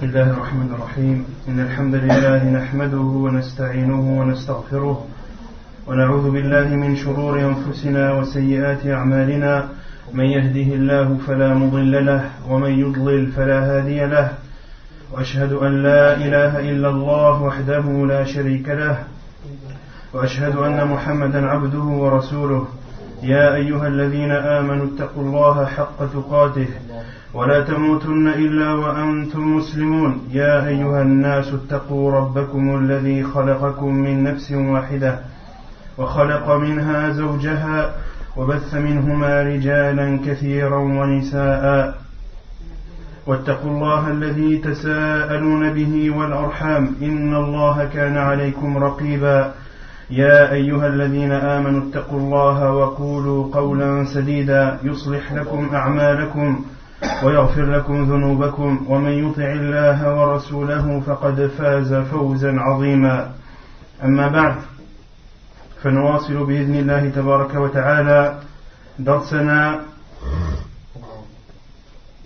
بسم الله الرحمن الرحيم إن الحمد لله نحمده ونستعينه ونستغفره ونعوذ بالله من شرور أنفسنا وسيئات أعمالنا من يهده الله فلا مضل له ومن يضلل فلا هادي له وأشهد أن لا إله إلا الله وحده لا شريك له وأشهد أن محمدا عبده ورسوله يا أيها الذين آمنوا اتقوا الله حق تقاته ولا تموتن إلا وأنتم مسلمون يا أيها الناس اتقوا ربكم الذي خلقكم من نفس واحدة وخلق منها زوجها وبث منهما رجالا كثيرا ونساء واتقوا الله الذي تساءلون به والأرحام إن الله كان عليكم رقيبا يا أيها الذين آمنوا اتقوا الله وقولوا قولا سديدا يصلح لكم أعمالكم ويغفر لكم ذنوبكم ومن يطع الله ورسوله فقد فاز فوزا عظيما أما بعد فنواصل بإذن الله تبارك وتعالى درسنا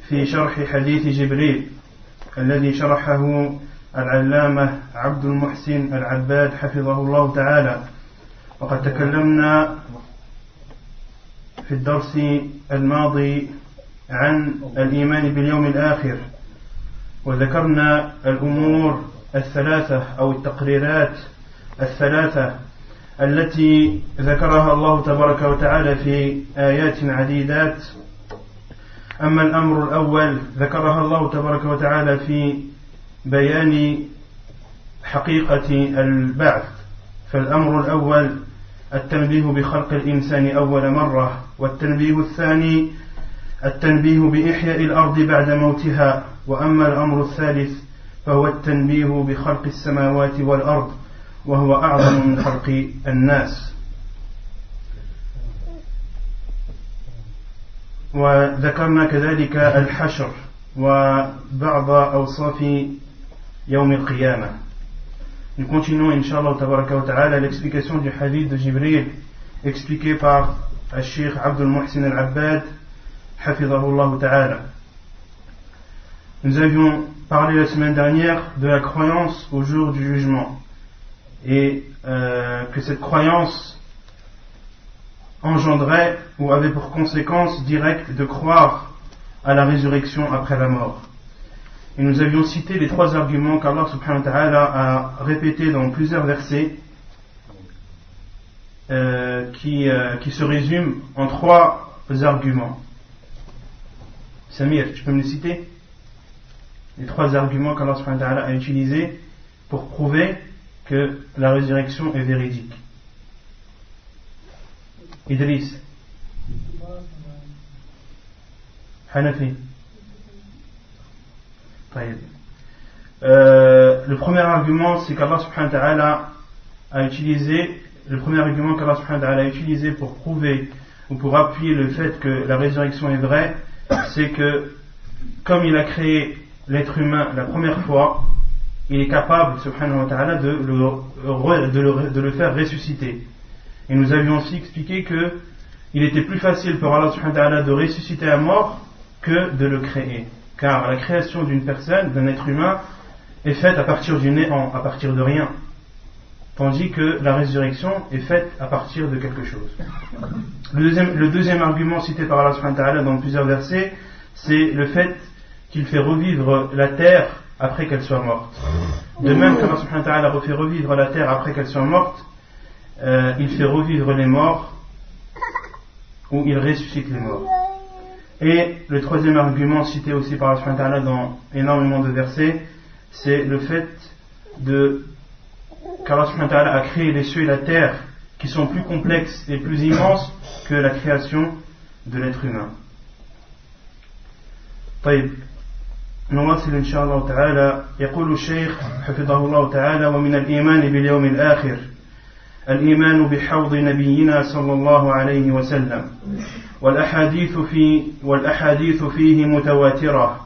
في شرح حديث جبريل الذي شرحه العلامة عبد المحسن العباد حفظه الله تعالى. وقد تكلمنا في الدرس الماضي عن الإيمان باليوم الآخر وذكرنا الأمور الثلاثة أو التقريرات الثلاثة التي ذكرها الله تبارك وتعالى في آيات عديدات. أما الأمر الأول ذكرها الله تبارك وتعالى في بيان حقيقة البعث، فالأمر الأول التنبيه بخلق الإنسان أول مرة، والتنبيه الثاني التنبيه بإحياء الأرض بعد موتها، وأما الأمر الثالث فهو التنبيه بخلق السماوات والأرض وهو أعظم من خلق الناس. وذكرنا كذلك الحشر وبعض أوصاف يوم القيامة. Nous continuons, Inch'Allah Tabaraka wa Ta'ala, l'explication du hadith de Jibril expliqué par Al-Sheikh Abdul Muhsin Al-Abbad Hafidhahullah Ta'ala. Nous avions parlé la semaine dernière de la croyance au jour du jugement et que cette croyance engendrait ou avait pour conséquence directe de croire à la résurrection après la mort. Et nous avions cité les trois arguments qu'Allah subhanahu wa ta'ala a répétés dans plusieurs versets qui se résument en trois arguments. Samir, tu peux me les citer? Les trois arguments qu'Allah subhanahu wa ta'ala a utilisés pour prouver que la résurrection est véridique. Idriss, Hanafi. Le premier argument, c'est qu'Allah subhanahu wa ta'ala a utilisé, le premier argument qu'Allah subhanahu wa ta'ala a utilisé pour prouver ou pour appuyer le fait que la résurrection est vraie, c'est que comme il a créé l'être humain la première fois, il est capable subhanahu wa ta'ala de le faire ressusciter. Et nous avions aussi expliqué que il était plus facile pour Allah subhanahu wa ta'ala de ressusciter un mort que de le créer. Car la création d'une personne, d'un être humain, est faite à partir du néant, à partir de rien. Tandis que la résurrection est faite à partir de quelque chose. Le deuxième argument cité par Allah subhanahu wa ta'ala dans plusieurs versets, c'est le fait qu'il fait revivre la terre après qu'elle soit morte. De même qu'Allah subhanahu wa ta'ala fait revivre la terre après qu'elle soit morte, il fait revivre les morts ou il ressuscite les morts. Et le troisième argument cité aussi par Allah subhanahu wa ta'ala dans énormément de versets, c'est le fait qu'Allah subhanahu wa ta'ala a créé les cieux et la terre qui sont plus complexes et plus immenses que la création de l'être humain. طيب نواصل إن شاء الله تعالى. يقول الشيخ حفظه الله تعالى: ومن الإيمان باليوم الآخر الإيمان بحوض نبينا صلى الله عليه وسلم، والأحاديث فيه متواترة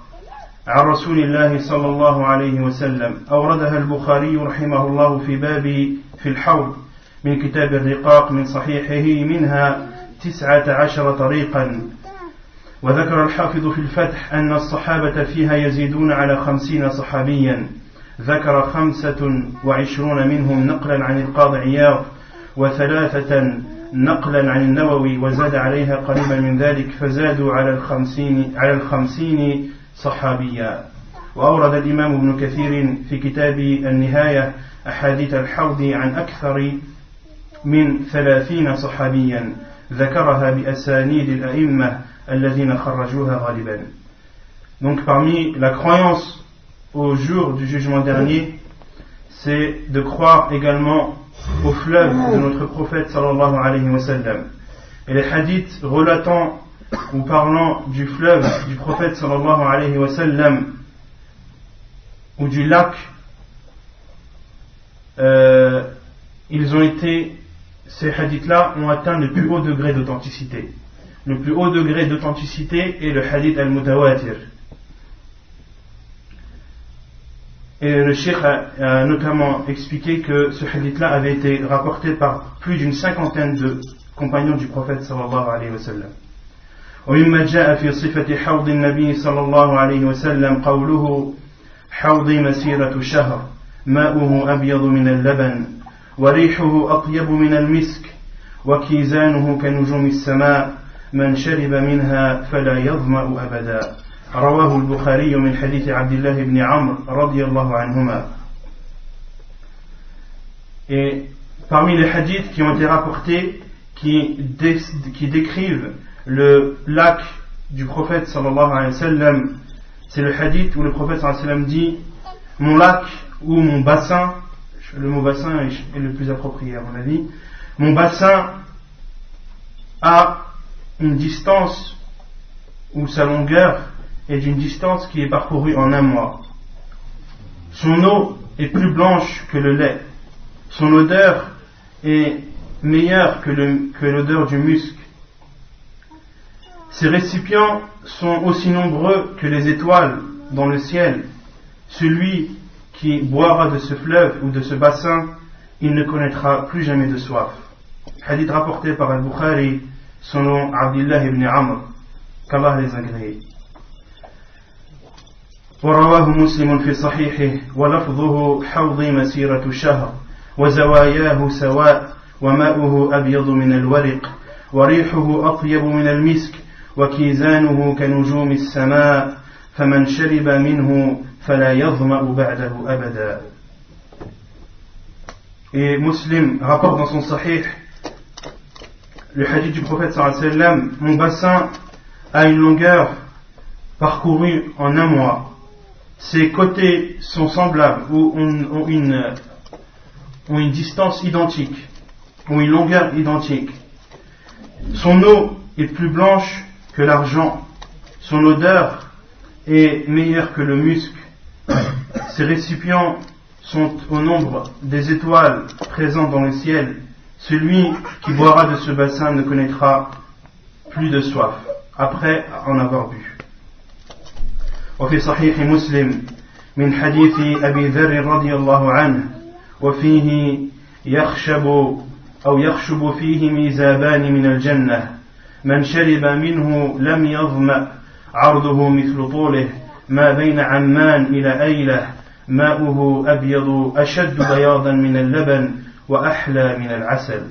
عن رسول الله صلى الله عليه وسلم، أوردها البخاري رحمه الله في باب في الحوض من كتاب الرقاق من صحيحه، منها 19 طريقا وذكر الحافظ في الفتح أن الصحابة فيها يزيدون على 50 صحابيا ذكر 25 منهم نقلا عن القاضي عياض و3 نقلا عن النووي وزاد عليها قريبا من ذلك فزادوا على الخمسين صحابيا. وأورد الإمام ابن كثير في كتاب النهاية أحاديث الحوض عن أكثر من 30 صحابيا ذكرها بأسانيد الأئمة الذين خرجوها غالبا. Donc parmi la croyance au jour du jugement dernier, c'est de croire également au fleuve de notre prophète sallallahu alayhi wa sallam. Et les hadiths relatant ou parlant du fleuve du prophète sallallahu alayhi wa sallam ou du lac, ces hadiths-là ont atteint le plus haut degré d'authenticité. Le plus haut degré d'authenticité est le hadith al-mutawatir. Et le cheikh a notamment expliqué que ce hadith-là avait été rapporté par plus d'une 50aine de compagnons du prophète sallallahu alayhi wa sallam. ومما جاء في صفة حوض النبي صلى الله عليه وسلم قوله حوضي مسيرة شهر ماؤه أبيض من اللبن وريحه أطيب من المسك وكيزانه كنجوم السماء من شرب منها فلا يظمأ أبدا. رواه البخاري من حديث عبد الله بن عمرو رضي الله عنهما. Et parmi les hadiths qui ont été rapportés qui décrivent le lac du prophète sallallahu alayhi wa sallam, c'est le hadith où le prophète sallallahu alayhi wa sallam dit mon lac ou mon bassin, le mot bassin est le plus approprié à mon avis, mon bassin a une distance ou sa longueur est d'une distance qui est parcourue en un mois. Son eau est plus blanche que le lait. Son odeur est meilleure que l'odeur du musc. Ses récipients sont aussi nombreux que les étoiles dans le ciel. Celui qui boira de ce fleuve ou de ce bassin, il ne connaîtra plus jamais de soif. Hadith rapporté par Al-Bukhari, son nom Abdullah ibn Amr, qu'Allah les agrée. ورواه مسلم في صحيحه ولفظه حوضي مسيرة شهر وزواياه سواء وماؤه أبيض من الورق وريحه أطيب من المسك وكيزانه كنجوم السماء فمن شرب منه فلا يظمأ بعده أبدا. Et Muslim rapporte dans son sahih le hadith du prophète sallallahu alayhi wa sallam, mon bassin a une longueur parcourue en un mois. Ses côtés sont semblables ou ont une distance identique, ou une longueur identique. Son eau est plus blanche que l'argent, son odeur est meilleure que le musc. Ses récipients sont au nombre des étoiles présentes dans le ciel. Celui qui boira de ce bassin ne connaîtra plus de soif après en avoir bu. وفي صحيح مسلم من حديث أبي ذر رضي الله عنه وفيه يخشب فيه ميزابان من الجنة من شرب منه لم يظمأ عرضه مثل طوله ما بين عمان إلى أيلة ماؤه أبيض أشد بياضا من اللبن وأحلى من العسل.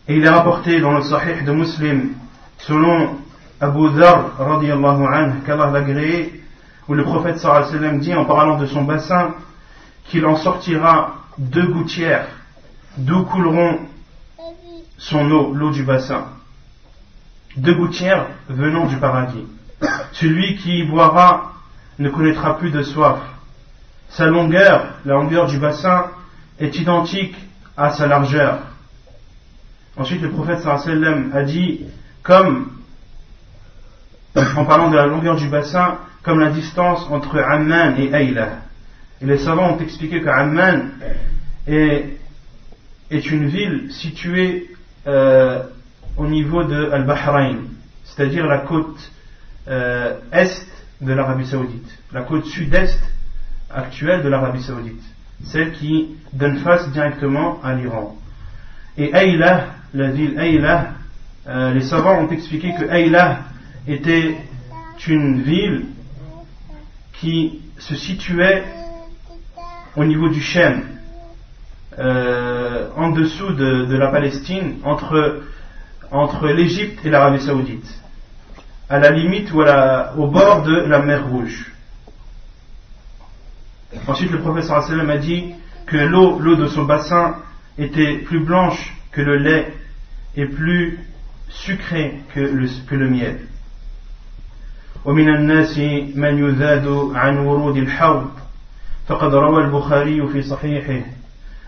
Et il est rapporté dans le Sahih de Muslim selon Abu Dharr radiyallahu anhu, qu'Allah l'agréé, où le prophète sallallahu alayhi wa sallam dit en parlant de son bassin qu'il en sortira 2 gouttières d'où couleront son eau, l'eau du bassin. 2 gouttières venant du paradis. Celui qui y boira ne connaîtra plus de soif. Sa longueur, la longueur du bassin, est identique à sa largeur. Ensuite, le prophète sallallahu alayhi wa sallam a dit, en parlant de la longueur du bassin, comme la distance entre Amman et Ayla. Et les savants ont expliqué que Amman est une ville située au niveau de Al-Bahrain, c'est-à-dire la côte est de l'Arabie Saoudite, la côte sud-est actuelle de l'Arabie Saoudite, celle qui donne face directement à l'Iran. Et Ayla, la ville Ayla, les savants ont expliqué que Ayla était une ville qui se situait au niveau du Shem, en dessous de la Palestine, entre l'Égypte et l'Arabie Saoudite, à la limite ou au bord de la mer Rouge. Ensuite, le prophète sallallahu alayhi wa sallam a dit que l'eau de son bassin était plus blanche que le lait et plus sucrée que le miel. ومن الناس من يذاد عن ورود الحوض فقد روى البخاري في صحيحه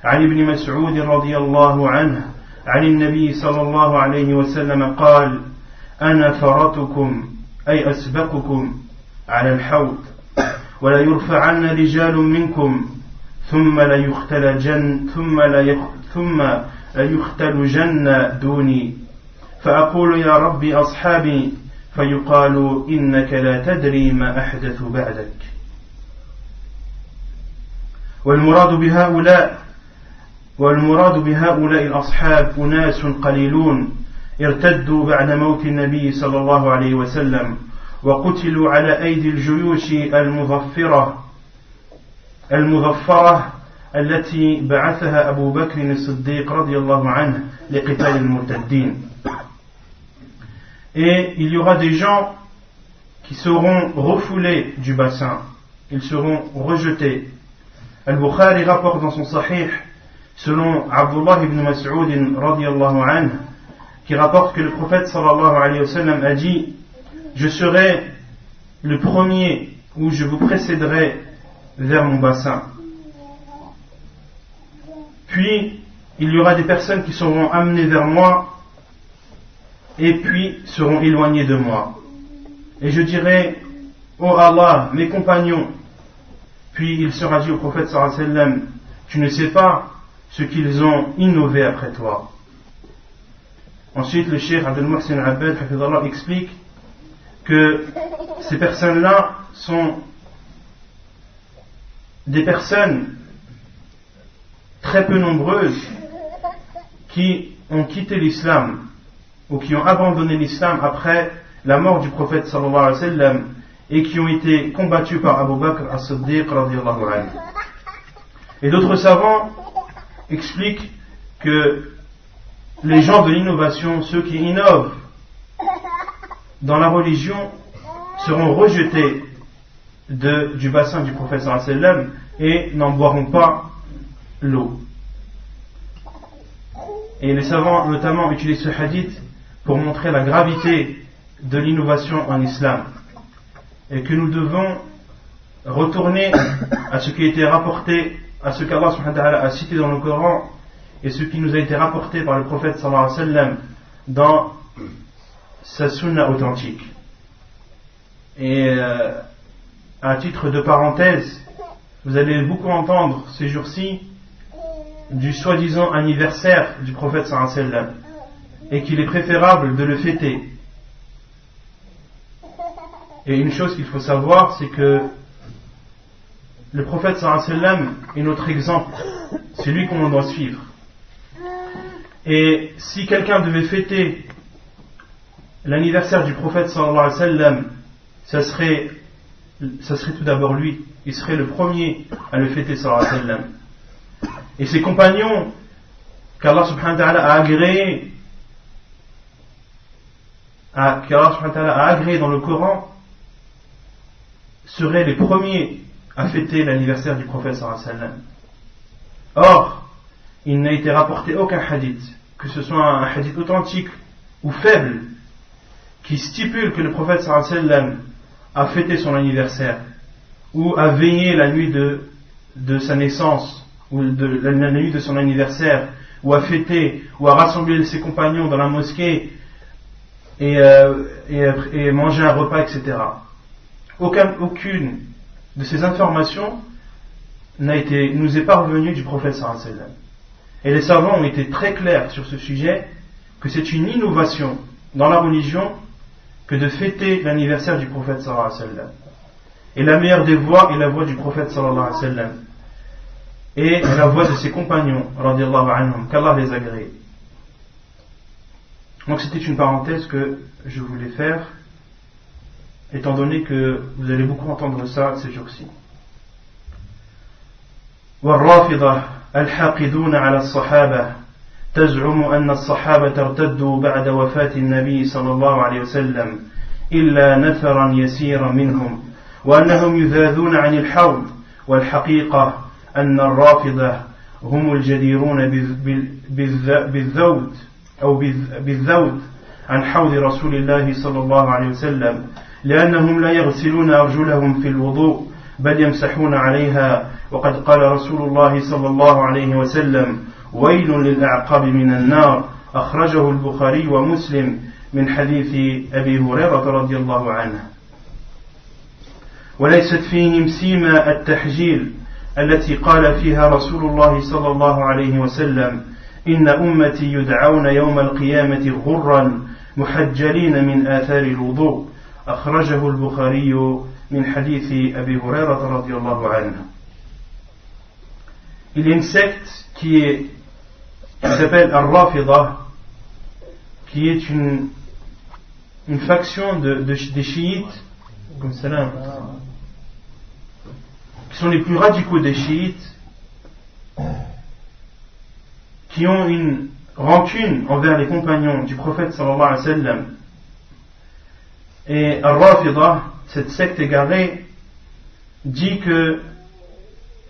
عن ابن مسعود رضي الله عنه عن النبي صلى الله عليه وسلم قال أنا فرطكم أي أسبقكم على الحوض ولا يرفعن رجال منكم ثم ليختلجن دوني فأقول يا ربي أصحابي فيقال إنك لا تدري ما أحدث بعدك. والمراد بهؤلاء الأصحاب أناس قليلون ارتدوا بعد موت النبي صلى الله عليه وسلم وقتلوا على أيدي الجيوش المظفرة التي بعثها أبو بكر الصديق رضي الله عنه لقتال المرتدين. Et il y aura des gens qui seront refoulés du bassin, ils seront rejetés. Al-Bukhari rapporte dans son Sahih, selon Abdullah ibn Mas'ud radiyallahu anhu, qui rapporte que le prophète sallallahu alayhi wa sallam a dit: je serai le premier ou je vous précéderai vers mon bassin. Puis il y aura des personnes qui seront amenées vers moi et puis seront éloignées de moi. Et je dirai: ô Allah, mes compagnons. Puis il sera dit au prophète sallallahu alayhi wa sallam: tu ne sais pas ce qu'ils ont innové après toi. Ensuite, le cheikh Abdel Muhsin Abed hafidhallah explique que ces personnes-là sont des personnes très peu nombreuses qui ont quitté l'islam ou qui ont abandonné l'islam après la mort du prophète sallallahu alayhi wa sallam et qui ont été combattus par Abu Bakr as-Siddiq radiyallahu anhu. Et d'autres savants expliquent que les gens de l'innovation, ceux qui innovent dans la religion, seront rejetés du bassin du prophète sallallahu alayhi wa sallam et n'en boiront pas l'eau. Et les savants notamment utilisent ce hadith pour montrer la gravité de l'innovation en islam et que nous devons retourner à ce qui a été rapporté, à ce qu'Allah subhanahu wa ta'ala a cité dans le Coran et ce qui nous a été rapporté par le prophète sallallahu alayhi wa sallam dans sa sunna authentique. Et à titre de parenthèse, vous allez beaucoup entendre ces jours-ci du soi-disant anniversaire du prophète sallallahu alayhi wa sallam et qu'il est préférable de le fêter. Et une chose qu'il faut savoir, c'est que le prophète sallallahu alayhi wa sallam est notre exemple, c'est lui qu'on doit suivre. Et si quelqu'un devait fêter l'anniversaire du prophète sallallahu alayhi wa sallam, ça serait tout d'abord lui, il serait le premier à le fêter sallallahu alayhi wa sallam. Et ses compagnons qu'Allah subhanahu wa ta'ala a agréé dans le Coran seraient les premiers à fêter l'anniversaire du prophète sallallahu alayhi wa sallam. Or, il n'a été rapporté aucun hadith, que ce soit un hadith authentique ou faible, qui stipule que le prophète sallallahu alayhi wa sallam a fêté son anniversaire ou a veillé la nuit de sa naissance ou la nuit de son anniversaire, ou a fêté ou a rassemblé ses compagnons dans la mosquée et mangé un repas, etc. Aucune de ces informations nous est parvenue du prophète sallallahu alayhi wa sallam. Et les savants ont été très clairs sur ce sujet, que c'est une innovation dans la religion que de fêter l'anniversaire du prophète sallallahu alayhi wa sallam. Et la meilleure des voies est la voie du prophète sallallahu alayhi wa sallam et la voie de ses compagnons radiyallahu anhum, qu'Allah les agrée. Donc c'était une parenthèse que je voulais faire, étant donné que vous allez beaucoup entendre ça ces jours-ci. والرافضة الحاقدون على الصحابة تزعم أن الصحابة ارتدوا بعد وفاة النبي صلى الله عليه وسلم إلا نفرا يسيرا منهم وأنهم يذاذون عن الحوض والحقيقة أن الرافضة هم الجديرون بالذود أو بالذود عن حوض رسول الله صلى الله عليه وسلم لأنهم لا يغسلون أرجلهم في الوضوء بل يمسحون عليها وقد قال رسول الله صلى الله عليه وسلم ويل للأعقاب من النار أخرجه البخاري ومسلم من حديث أبي هريرة رضي الله عنه وليست فيهم سيما التحجيل التي قال فيها رسول الله صلى الله عليه وسلم إن أمتي يدعون يوم القيامة غرا محجلين من آثار الوضوء أخرجه البخاري من حديث أبي هريرة رضي الله عنه. Il y a une secte qui s'appelle Al-Rafida, qui est une faction des chiites, comme ça, qui sont les plus radicaux des chiites, qui ont une rancune envers les compagnons du prophète sallallahu alayhi wa sallam. Et Al-Rafida, cette secte égarée, dit que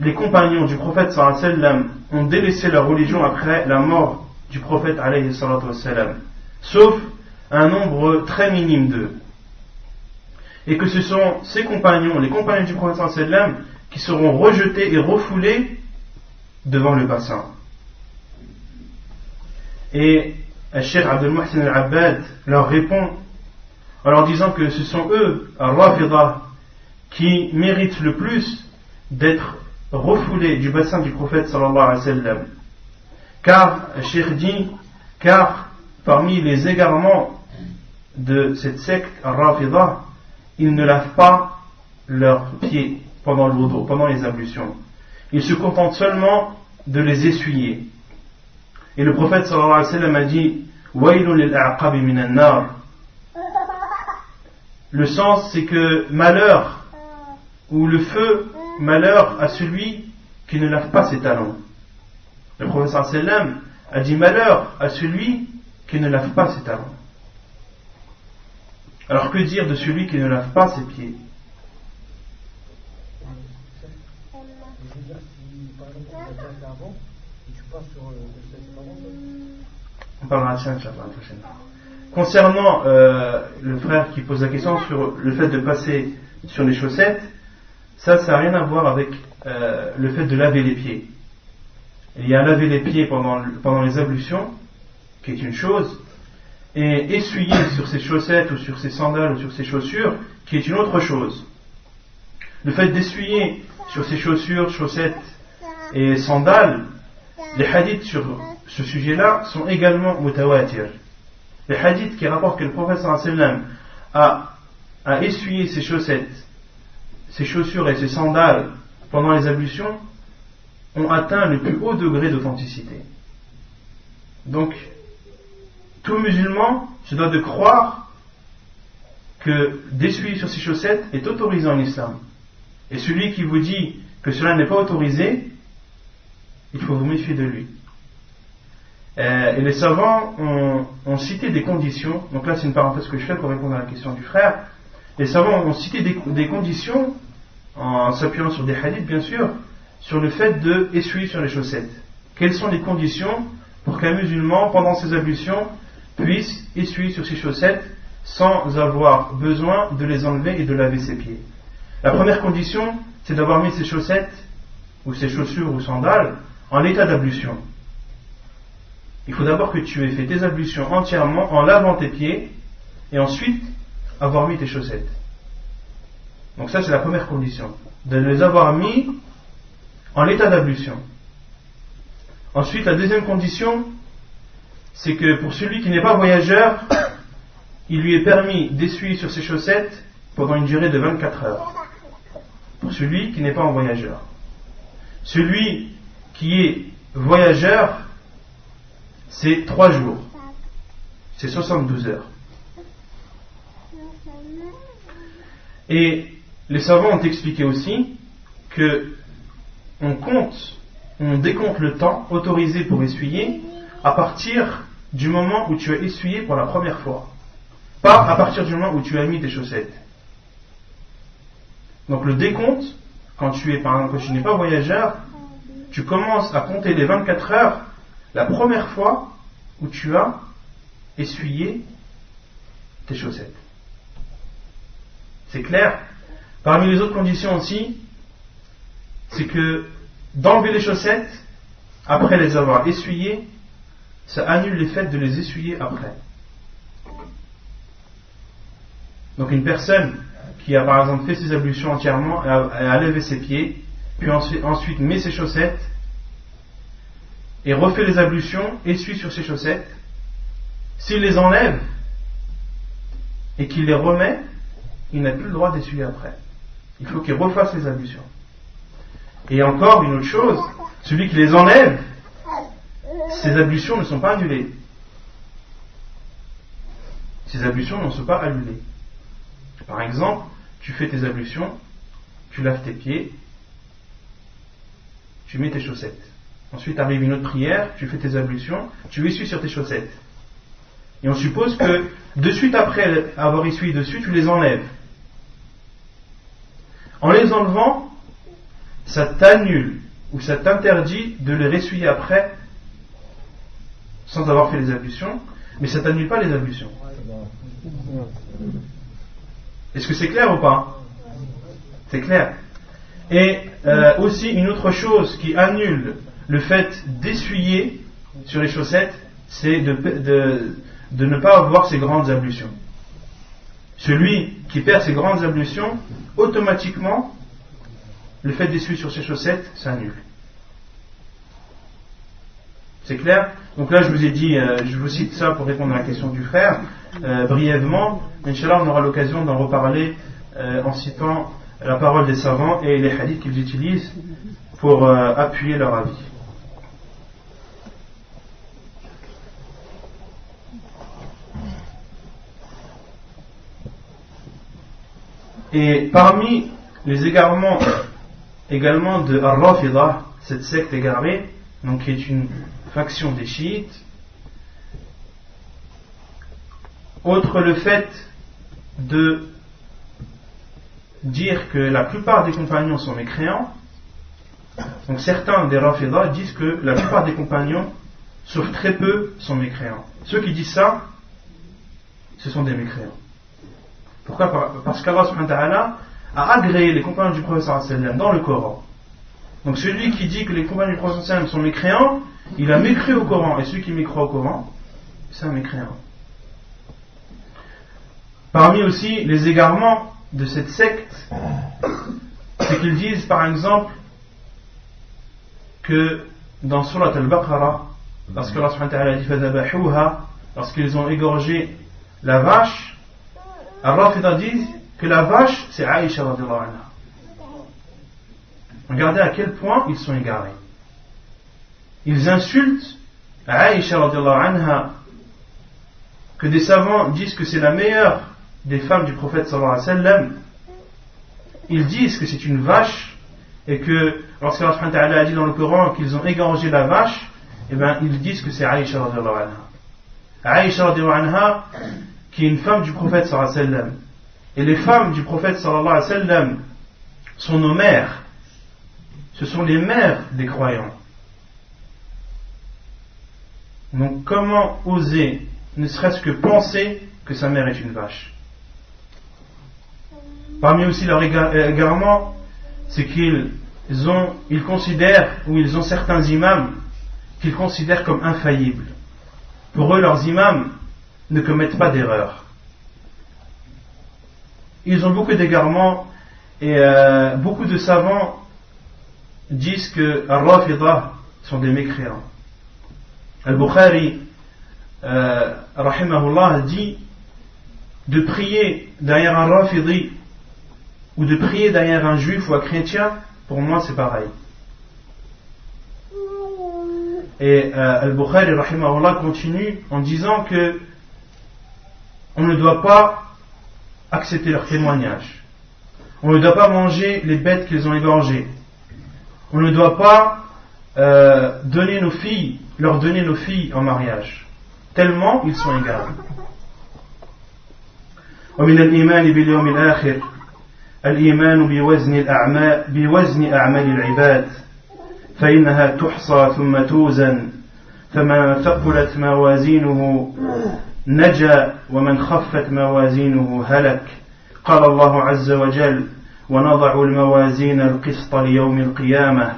les compagnons du prophète sallallahu alayhi wa sallam ont délaissé leur religion après la mort du prophète alayhi salatu wa sallam, sauf un nombre très minime d'eux. Et que ce sont ces compagnons, les compagnons du prophète sallallahu alayhi wa sallam, qui seront rejetés et refoulés devant le bassin. Et Cheikh Abdel Mohsen Al-Abbad leur répond en leur disant que ce sont eux, Al-Rafida, qui méritent le plus d'être refoulés du bassin du prophète sallallahu alayhi wa sallam. Car, Cheikh dit, car parmi les égarements de cette secte Al-Rafida, ils ne lavent pas leurs pieds pendant le wudu, pendant les ablutions. Ils se contentent seulement de les essuyer. Et le prophète sallallahu alayhi wa sallam a dit Waylun lil a'qabi minan nar. Le sens c'est que malheur, ou le feu, malheur à celui qui ne lave pas ses talons. Le prophète sallallahu alayhi wa sallam a dit malheur à celui qui ne lave pas ses talons. Alors que dire de celui qui ne lave pas ses pieds? On parlera de ça, Inch'Allah, la prochaine fois. Concernant le frère qui pose la question sur le fait de passer sur les chaussettes, ça n'a rien à voir avec le fait de laver les pieds. Il y a laver les pieds pendant les ablutions, qui est une chose, et essuyer sur ses chaussettes ou sur ses sandales ou sur ses chaussures, qui est une autre chose. Le fait d'essuyer sur ses chaussures, chaussettes et sandales, les hadiths sur ce sujet-là sont également mutawatir. Les hadiths qui rapportent que le prophète sallallahu alayhi wa sallam a essuyé ses chaussettes, ses chaussures et ses sandales pendant les ablutions ont atteint le plus haut degré d'authenticité. Donc, tout musulman se doit de croire que d'essuyer sur ses chaussettes est autorisé en islam. Et celui qui vous dit que cela n'est pas autorisé, il faut vous méfier de lui. Et les savants ont cité des conditions, donc là c'est une parenthèse que je fais pour répondre à la question du frère. Les savants ont cité des conditions, en s'appuyant sur des hadiths bien sûr, sur le fait de essuyer sur les chaussettes. Quelles sont les conditions pour qu'un musulman, pendant ses ablutions, puisse essuyer sur ses chaussettes sans avoir besoin de les enlever et de laver ses pieds? La première condition, c'est d'avoir mis ses chaussettes, ou ses chaussures ou sandales, en état d'ablution. Il faut d'abord que tu aies fait tes ablutions entièrement en lavant tes pieds et ensuite avoir mis tes chaussettes. Donc ça c'est la première condition, de les avoir mis en état d'ablution. Ensuite la deuxième condition, c'est que pour celui qui n'est pas voyageur, il lui est permis d'essuyer sur ses chaussettes pendant une durée de 24 heures. Pour celui qui n'est pas en voyageur. Celui qui est voyageur, c'est 3 jours. c'est 72 heures. Et les savants ont expliqué aussi que on décompte le temps autorisé pour essuyer à partir du moment où tu as essuyé pour la première fois, pas à partir du moment où tu as mis tes chaussettes. Donc le décompte, quand tu n'es pas voyageur, tu commences à compter les 24 heures la première fois où tu as essuyé tes chaussettes. C'est clair? Parmi les autres conditions aussi, c'est que d'enlever les chaussettes après les avoir essuyées, ça annule l'effet de les essuyer après. Donc une personne qui a par exemple fait ses ablutions entièrement, a levé ses pieds, puis ensuite met ses chaussettes et refait les ablutions, essuie sur ses chaussettes, s'il les enlève et qu'il les remet, il n'a plus le droit d'essuyer après. Il faut qu'il refasse les ablutions. Et encore une autre chose, celui qui les enlève, ses ablutions ne sont pas annulées. Ces ablutions ne sont pas annulées. Par exemple, tu fais tes ablutions, tu laves tes pieds, tu mets tes chaussettes. Ensuite arrive une autre prière, tu fais tes ablutions, tu essuies sur tes chaussettes. Et on suppose que de suite après avoir essuyé dessus, tu les enlèves. En les enlevant, ça t'annule ou ça t'interdit de les ressuyer après sans avoir fait les ablutions, mais ça t'annule pas les ablutions. Est-ce que c'est clair ou pas? C'est clair. Et aussi une autre chose qui annule le fait d'essuyer sur les chaussettes, c'est de ne pas avoir ces grandes ablutions. Celui qui perd ses grandes ablutions, automatiquement, le fait d'essuyer sur ses chaussettes, ça annule. C'est clair? Donc là, je vous ai dit, je vous cite ça pour répondre à la question du frère, brièvement. Inch'Allah, on aura l'occasion d'en reparler en citant la parole des savants et les hadiths qu'ils utilisent pour appuyer leur avis. Et parmi les égarements également de Ar-Rafidah, cette secte égarée, donc qui est une faction des chiites, outre le fait de dire que la plupart des compagnons sont mécréants, donc certains des Rafidah disent que la plupart des compagnons, sauf très peu, sont mécréants. Ceux qui disent ça, ce sont des mécréants. Pourquoi? Parce qu'Allah subhanahu wa ta'ala a agréé les compagnons du prophète sallallahu alayhi wa sallam dans le Coran. Donc celui qui dit que les compagnons du prophète sallallahu alayhi wa sallam sont mécréants, il a mécru au Coran, et celui qui mécroit au Coran, c'est un mécréant. Parmi aussi les égarements de cette secte, c'est qu'ils disent par exemple que dans Surat al-Baqarah, lorsque Allah subhanahu wa ta'ala dit fadhabahuha, lorsqu'ils ont égorgé la vache, Ar-Rafidah disent que la vache c'est Aïcha radhiyallahu anha. Regardez à quel point ils sont égarés. Ils insultent Aïcha radhiyallahu anha, que des savants disent que c'est la meilleure des femmes du prophète sallallahu alayhi wa sallam. Ils disent que c'est une vache et que lorsqu'Allah subhanahu wa ta'ala a dit dans le Coran qu'ils ont égorgé la vache, eh bien ils disent que c'est Aïcha radhiyallahu anha. Aïcha radhiyallahu anha, qui est une femme du prophète sallallahu alayhi wa sallam. Et les femmes du prophète sallallahu alayhi wa sallam sont nos mères. Ce sont les mères des croyants. Donc comment oser, ne serait-ce que penser que sa mère est une vache? Parmi aussi leurs égarements, c'est qu'ils considèrent, ou ils ont certains imams qu'ils considèrent comme infaillibles. Pour eux, leurs imams ne commettent pas d'erreur. Ils ont beaucoup d'égarements et beaucoup de savants disent que Ar-Rafidah sont des mécréants. Al-Bukhari rahimahullah dit de prier derrière un Rafidi ou de prier derrière un juif ou un chrétien, pour moi c'est pareil. Et Al-Bukhari rahimahullah continue en disant que on ne doit pas accepter leur témoignage. On ne doit pas manger les bêtes qu'ils ont égorgées. On ne doit pas leur donner nos filles en mariage, tellement ils sont égaux. ومن الإيمان باليوم الآخر الإيمان بوزن أعمال العباد فإنها تحصى ثم توزن فمن ثقلت موازينه نجا ومن خفت موازينه هلك قال الله عز وجل ونضع الموازين القسط ليوم القيامة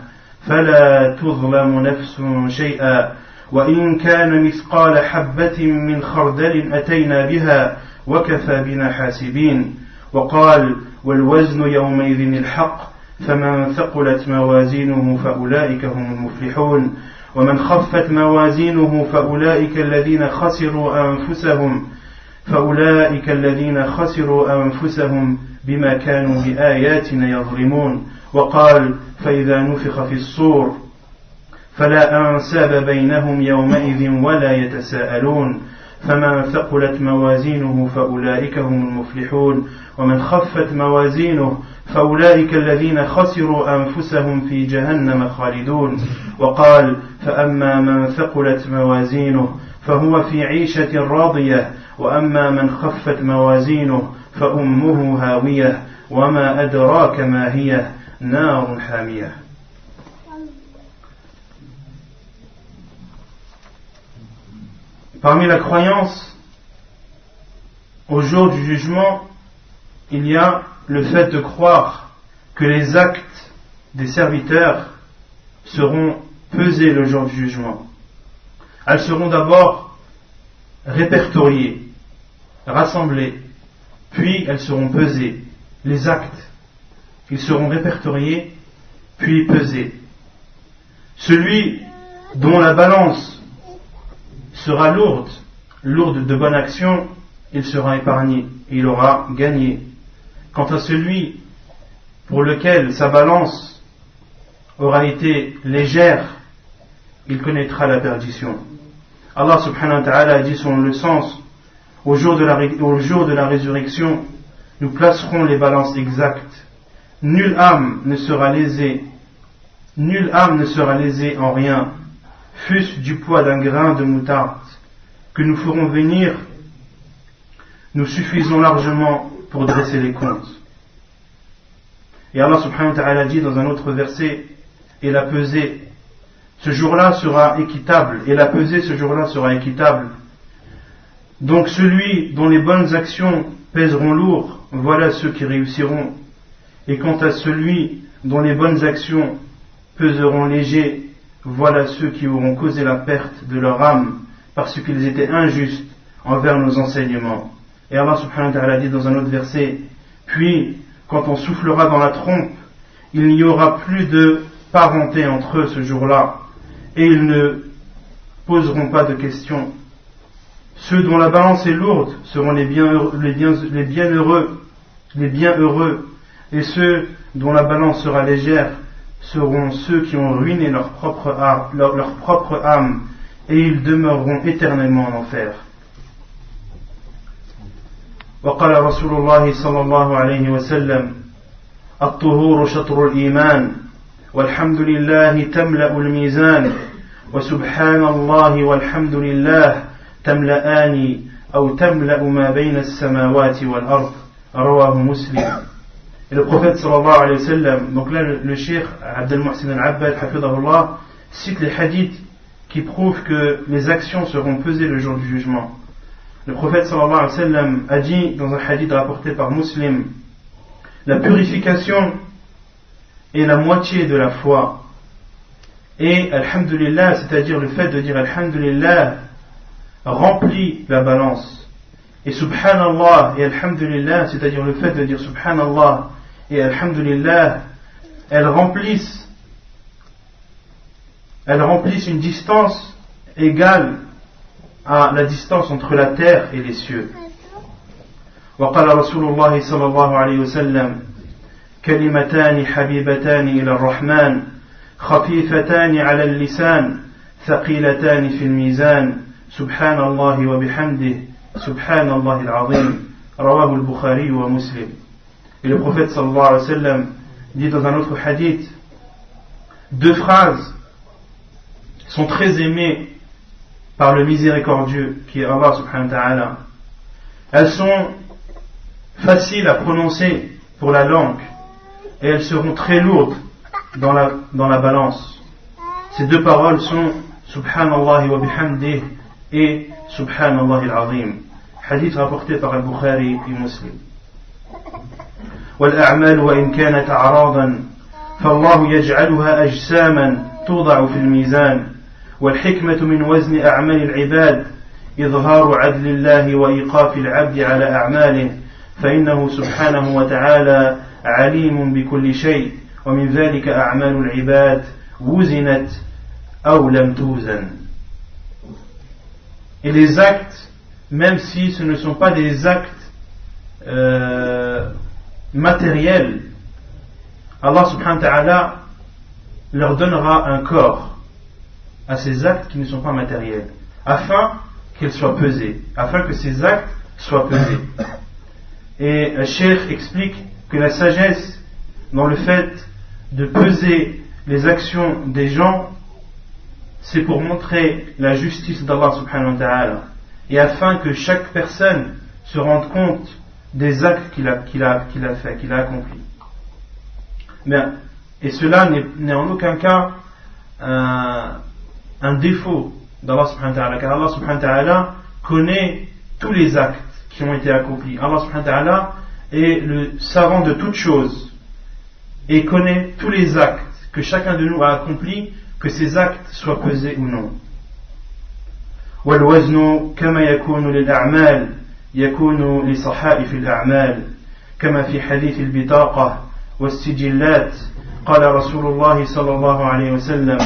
فلا تظلم نفس شيئا وإن كان مثقال حبة من خردل أتينا بها وكفى بنا حاسبين وقال والوزن يومئذ الحق فمن ثقلت موازينه فأولئك هم المفلحون ومن خفت موازينه فأولئك الذين خسروا أنفسهم بما كانوا بآياتنا يظلمون وقال فإذا نفخ في الصور فلا أنساب بينهم يومئذ ولا يتساءلون فمن ثقلت موازينه فأولئك هم المفلحون ومن خفت موازينه فأولئك الذين خسروا أنفسهم في جهنم خالدون وقال فأما من ثقلت موازينه فهو في عيشة راضية وأما من خفت موازينه فأمه هاوية وما أدراك ما هي نار حامية. Parmi la croyance au jour du jugement, il y a le fait de croire que les actes des serviteurs seront pesés le jour du jugement. Elles seront d'abord répertoriées, rassemblées, puis elles seront pesées. Les actes, ils seront répertoriés, puis pesés. Celui dont la balance sera lourde de bonnes actions, il sera épargné, il aura gagné. Quant à celui pour lequel sa balance aura été légère, il connaîtra la perdition. Allah subhanahu wa ta'ala a dit selon le sens, au jour de la résurrection, nous placerons les balances exactes. Nulle âme ne sera lésée en rien, fût-ce du poids d'un grain de moutarde, que nous ferons venir, nous suffisons largement pour dresser les comptes. Et Allah subhanahu wa ta'ala dit dans un autre verset, et la pesée, ce jour-là sera équitable, et la pesée ce jour-là sera équitable. Donc celui dont les bonnes actions pèseront lourd, voilà ceux qui réussiront. Et quant à celui dont les bonnes actions peseront léger, voilà ceux qui auront causé la perte de leur âme parce qu'ils étaient injustes envers nos enseignements. Et Allah subhanahu wa ta'ala dit dans un autre verset, puis quand on soufflera dans la trompe, il n'y aura plus de parenté entre eux ce jour-là, et ils ne poseront pas de questions. Ceux dont la balance est lourde seront les bienheureux, et ceux dont la balance sera légère seront ceux qui ont ruiné leur propre âme, et ils demeureront éternellement en enfer. وقال رسول الله صلى الله عليه وسلم الطهور شطر الإيمان والحمد لله تملأ الميزان وسبحان الله والحمد لله تملأان أو تملأ ما بين السماوات والأرض رواه مسلم. Et le prophète sallallahu alayhi wa sallam, donc là le cheikh Abdel Muhsin al-Abbad hafidahullah cite les hadiths qui prouvent que les actions seront pesées le jour du jugement. Le prophète sallallahu alayhi wa sallam a dit dans un hadith rapporté par Muslim, la purification est la moitié de la foi. Et alhamdulillah, c'est-à-dire le fait de dire alhamdulillah, remplit la balance. Et subhanallah et alhamdulillah, c'est-à-dire le fait de dire subhanallah et alhamdulillah, elles remplissent une distance égale à la distance entre la terre et les cieux. وقال رسول الله صلى الله عليه وسلم كلمتان حبيبتان إلى الرحمن خفيفتان على اللسان ثقيلتان في الميزان سبحان الله وبحمده Subhanallah al-Azim, rawahu al-Bukhari wa Muslim. Et le prophète sallallahu alayhi wa sallam dit dans un autre hadith, deux phrases sont très aimées par le miséricordieux qui est Allah subhanahu wa ta'ala. Elles sont faciles à prononcer pour la langue et elles seront très lourdes dans la balance. Ces deux paroles sont Subhanallah wa bihamdih et Subhanallah al-Azim. Hadith rapporté par al-Bukhari et Muslim. والأعمال وإن كانت أعراضا فالله يجعلها أجساما توضع في الميزان والحكمة من وزن أعمال العباد إظهار عدل الله وإيقاف العبد على أعماله فإنه سبحانه وتعالى عليم بكل شيء ومن ذلك أعمال العباد وزنت أو لم توزن. Et les actes, même si ce ne sont pas des actes matériels, Allah subhanahu wa ta'ala leur donnera un corps à ces actes qui ne sont pas matériels, afin qu'ils soient pesés, afin que ces actes soient pesés. Et le Cheikh explique que la sagesse dans le fait de peser les actions des gens, c'est pour montrer la justice d'Allah subhanahu wa ta'ala, et afin que chaque personne se rende compte des actes qu'il a fait, qu'il a accomplis. Bien, et cela n'est en aucun cas un défaut d'Allah subhanahu wa ta'ala, car Allah subhanahu wa ta'ala connaît tous les actes qui ont été accomplis. Allah subhanahu wa ta'ala est le savant de toutes choses et connaît tous les actes que chacun de nous a accomplis, que ces actes soient pesés ou non. والوزن كما يكون للأعمال يكون لصحائف الأعمال كما في حديث البطاقة والسجلات قال رسول الله صلى الله عليه وسلم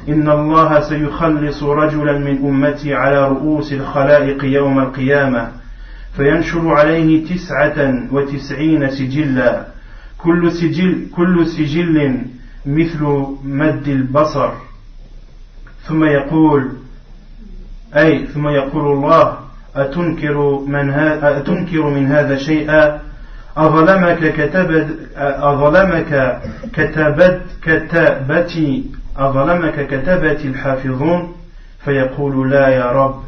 إن الله سيخلص رجلا من أمتي على رؤوس الخلائق يوم القيامة فينشر عليه 99 سجلا كل سجل مثل مد البصر ثم يقول الله أتنكر من هذا شيئا أظلمك كتبتي الحافظون فيقول لا يا رب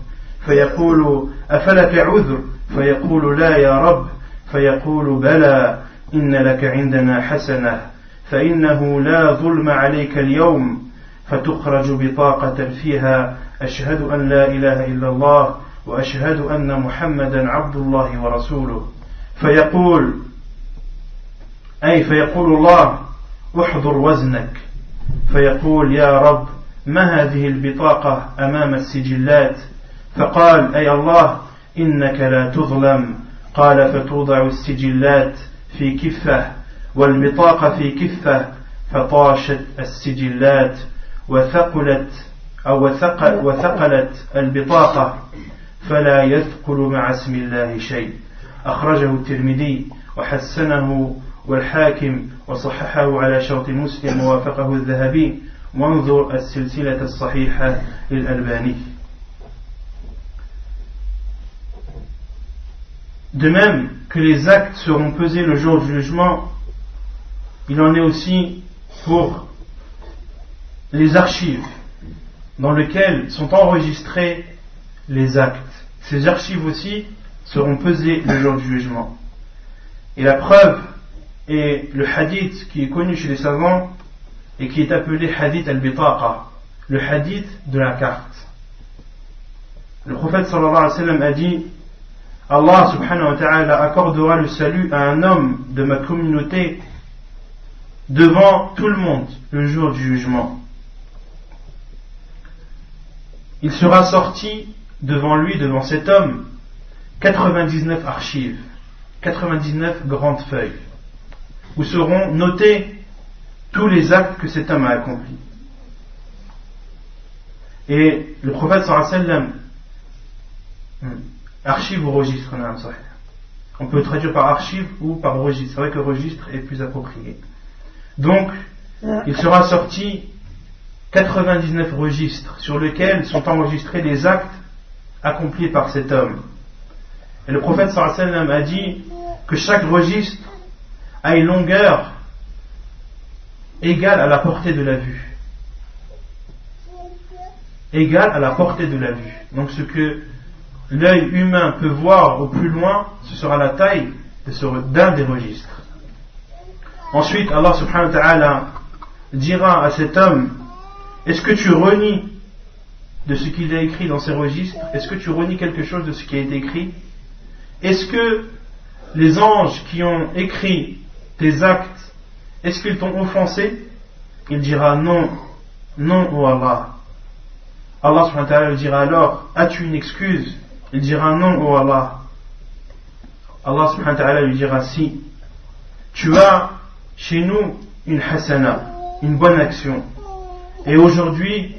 فيقول أفلك عذر فيقول لا يا رب فيقول بلى إن لك عندنا حسنة فإنه لا ظلم عليك اليوم فتخرج بطاقة فيها أشهد أن لا إله إلا الله وأشهد أن محمدا عبد الله ورسوله فيقول الله احضر وزنك فيقول يا رب ما هذه البطاقة أمام السجلات فقال أي الله إنك لا تظلم قال فتوضع السجلات في كفة والبطاقة في كفة فطاشت السجلات وثقلت البطاقة فلا يثقل مع اسم الله شيء أخرجه الترمذي وحسنه والحاكم وصححه على شرط مسلم ووافقه الذهبي وانظر السلسلة الصحيحة للألباني. De même que les actes seront pesés le jour du jugement, il en est aussi pour les archives dans lesquelles sont enregistrés les actes. Ces archives aussi seront pesées le jour du jugement. Et la preuve est le hadith qui est connu chez les savants et qui est appelé hadith al-bitaqa, le hadith de la carte. Le prophète sallallahu alayhi wa sallam a dit: Allah subhanahu wa ta'ala accordera le salut à un homme de ma communauté devant tout le monde le jour du jugement. Il sera sorti devant lui, devant cet homme, 99 archives, 99 grandes feuilles, où seront notés tous les actes que cet homme a accomplis. Et le prophète sallallahu alayhi wa sallam, archive ou registre, on peut traduire par archive ou par registre. C'est vrai que registre est plus approprié. Donc, il sera sorti 99 registres sur lesquels sont enregistrés les actes accomplis par cet homme. Et le prophète sallallahu alayhi wa sallam a dit que chaque registre a une longueur égale à la portée de la vue. Égale à la portée de la vue. Donc ce que l'œil humain peut voir au plus loin, ce sera la taille d'un des registres. Ensuite, Allah subhanahu wa ta'ala dira à cet homme: est-ce que tu renies de ce qu'il a écrit dans ces registres? Est-ce que tu renies quelque chose de ce qui a été écrit? Est-ce que les anges qui ont écrit tes actes, est-ce qu'ils t'ont offensé? Il dira non, non, ô Allah. Allah subhanahu wa ta'ala lui dira alors: as-tu une excuse? Il dira non, ô Allah. Allah subhanahu wa ta'ala lui dira: si. Tu as chez nous une hasana, une bonne action. Et aujourd'hui,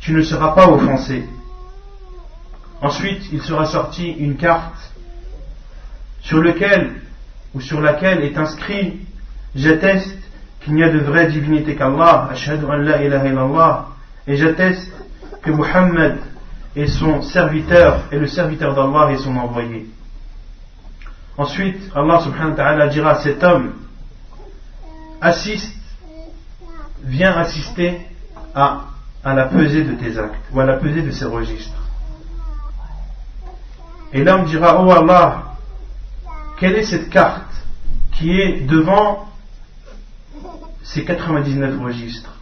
tu ne seras pas offensé. Ensuite, il sera sorti une carte sur laquelle est inscrit: j'atteste qu'il n'y a de vraie divinité qu'Allah, ashhadu an la ilaha illallah, et j'atteste que Muhammad est son serviteur et le serviteur d'Allah et son envoyé. Ensuite, Allah subhanahu wa ta'ala dira à cet homme: viens assister à la pesée de tes actes, ou à la pesée de ces registres. Et l'homme dira: oh Allah, quelle est cette carte qui est devant ces 99 registres?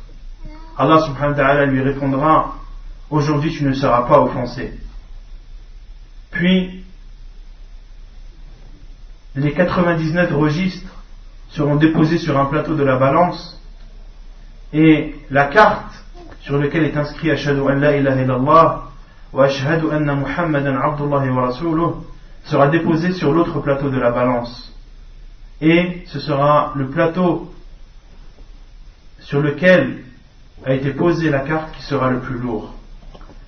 Allah subhanahu wa ta'ala lui répondra: aujourd'hui tu ne seras pas offensé. Puis les 99 registres seront déposés sur un plateau de la balance, et la carte sur laquelle est inscrit ashhadu an la ilaha illallah wa ashhadu anna muhammadan abdullahi wa rasuluh sera déposée sur l'autre plateau de la balance, et ce sera le plateau sur lequel a été posée la carte qui sera le plus lourd.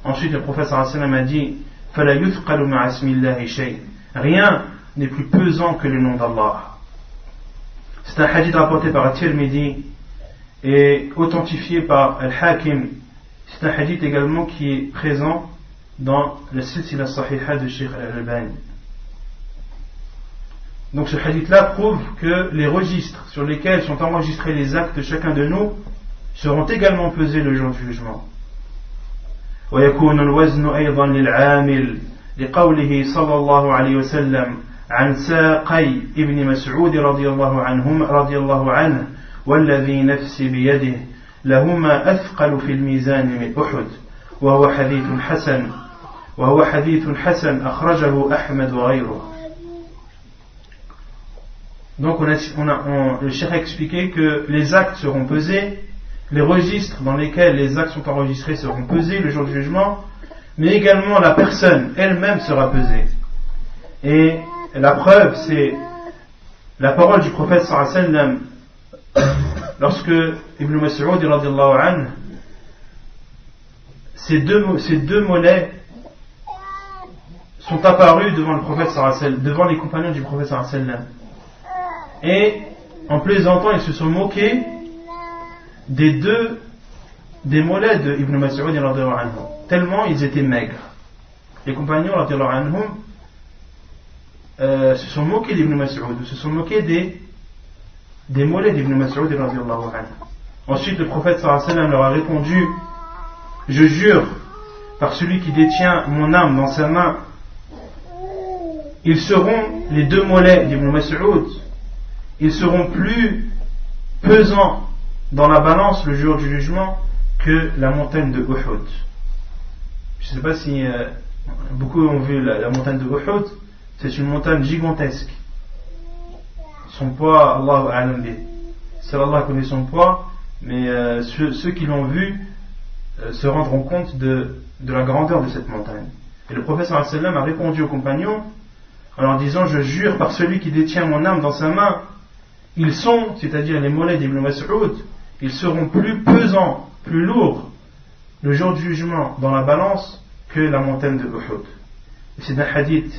Ensuite, le prophète sallallahu alayhi wa sallam a dit: fala yuthqalu ma'a ismillahi shay. Rien n'est plus pesant que le nom d'Allah. C'est un hadith rapporté par At-Tirmidhi et authentifié par Al-Hakim. C'est un hadith également qui est présent dans le Silsila Sahiha de Sheikh Al-Albani. Donc ce hadith-là prouve que les registres sur lesquels sont enregistrés les actes de chacun de nous seront également pesés le jour du jugement. ويكون الوزن أيضا للعامل لقوله صلى الله عليه وسلم عن ساقي ابن مسعود رضي الله عنه والذي نفسي بيده لهما أثقل في الميزان من أحد وهو حديث حسن أخرجه أحمد وغيره. Donc le cheikh a expliqué que les actes seront pesés, les registres dans lesquels les actes sont enregistrés seront pesés le jour du jugement, mais également la personne elle-même sera pesée. Et la preuve, c'est la parole du prophète sallallahu alayhi wa sallam lorsque Ibn Mas'ud radiyallahu anhu, ces deux mollets sont apparus devant le prophète sallallahu alayhi wa sallam, devant les compagnons du prophète sallallahu alayhi wa sallam. Et en plaisantant, ils se sont moqués des mollets de Ibn Mas'ud radiyallahu anhu, tellement ils étaient maigres. Les compagnons radiyallahu anhum se sont moqués d'Ibn Mas'ud, se sont moqués des mollets d'Ibn Mas'ud radiyallahu anhu. Ensuite, le prophète sallallahu alayhi wa sallam leur a répondu: je jure par celui qui détient mon âme dans sa main, ils seront, les deux mollets d'Ibn Mas'ud, ils seront plus pesants dans la balance le jour du jugement que la montagne de Uhud. Je ne sais pas si beaucoup ont vu la montagne de Uhud. C'est une montagne gigantesque. Son poids, Allahu a'lam bi. Seul Allah connaît son poids, mais ceux qui l'ont vu se rendront compte de la grandeur de cette montagne. Et le prophète sallallahu alayhi wa sallam a répondu aux compagnons en leur disant: je jure par celui qui détient mon âme dans sa main, ils sont, c'est-à-dire les mollets d'Ibn Mas'ud, ils seront plus pesants, plus lourds le jour du jugement dans la balance que la montagne de Uhud. Et c'est un hadith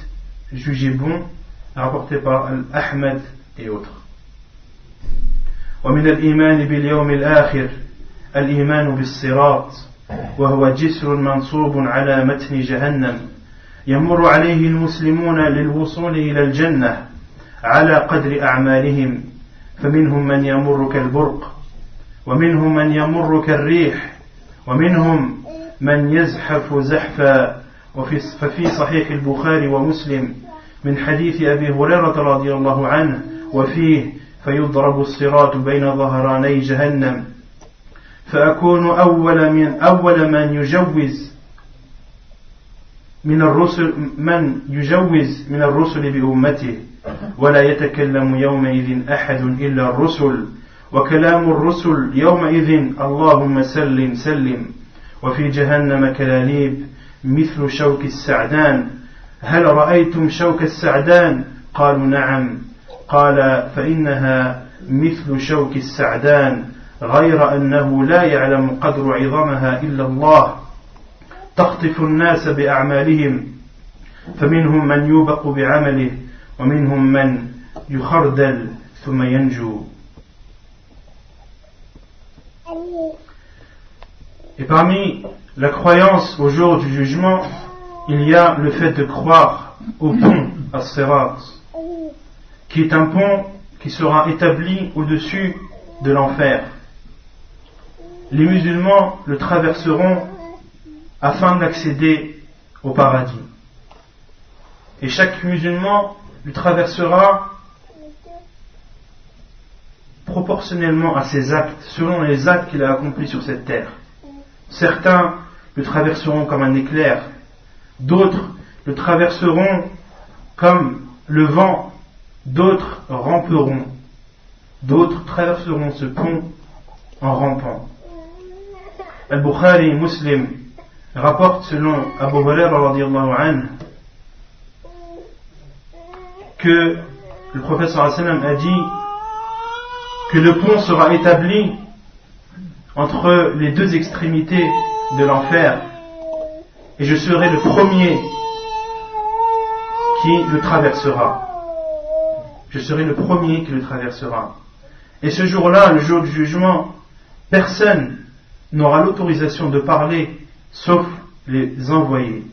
jugé bon, rapporté par Ahmed et autres. ومن الإيمان باليوم الآخر الإيمان بالصراط وهو جسر منصوب على متن جهنم يمر عليه المسلمون للوصول إلى الجنة على قدر أعمالهم فمنهم من يمر كالبرق ومنهم من يمر كالريح ومنهم من يزحف زحفا ففي صحيح البخاري ومسلم من حديث أبي هريرة رضي الله عنه وفيه فيضرب الصراط بين ظهراني جهنم فأكون أول من يجوز من الرسل بأمته ولا يتكلم يومئذ أحد إلا الرسل وكلام الرسل يومئذ اللهم سلم سلم وفي جهنم كلاليب مثل شوك السعدان هل رأيتم شوك السعدان قالوا نعم قال فإنها مثل شوك السعدان غير أنه لا يعلم قدر عظمها إلا الله تخطف الناس بأعمالهم فمنهم من يوبق بعمله ومنهم من يخردل ثم ينجو. Et parmi la croyance au jour du jugement, il y a le fait de croire au pont As-Sirat, qui est un pont qui sera établi au-dessus de l'enfer. Les musulmans le traverseront afin d'accéder au paradis. Et chaque musulman le traversera proportionnellement à ses actes, selon les actes qu'il a accomplis sur cette terre. Certains le traverseront comme un éclair, d'autres le traverseront comme le vent, d'autres ramperont, d'autres traverseront ce pont en rampant. Al-Bukhari Muslim rapporte selon Abu Hurayra radiyallahu anhu que le prophète sallallahu alayhi wa sallam a dit que le pont sera établi entre les deux extrémités de l'enfer et je serai le premier qui le traversera. Je serai le premier qui le traversera. Et ce jour-là, le jour du jugement, personne n'aura l'autorisation de parler sauf les envoyés.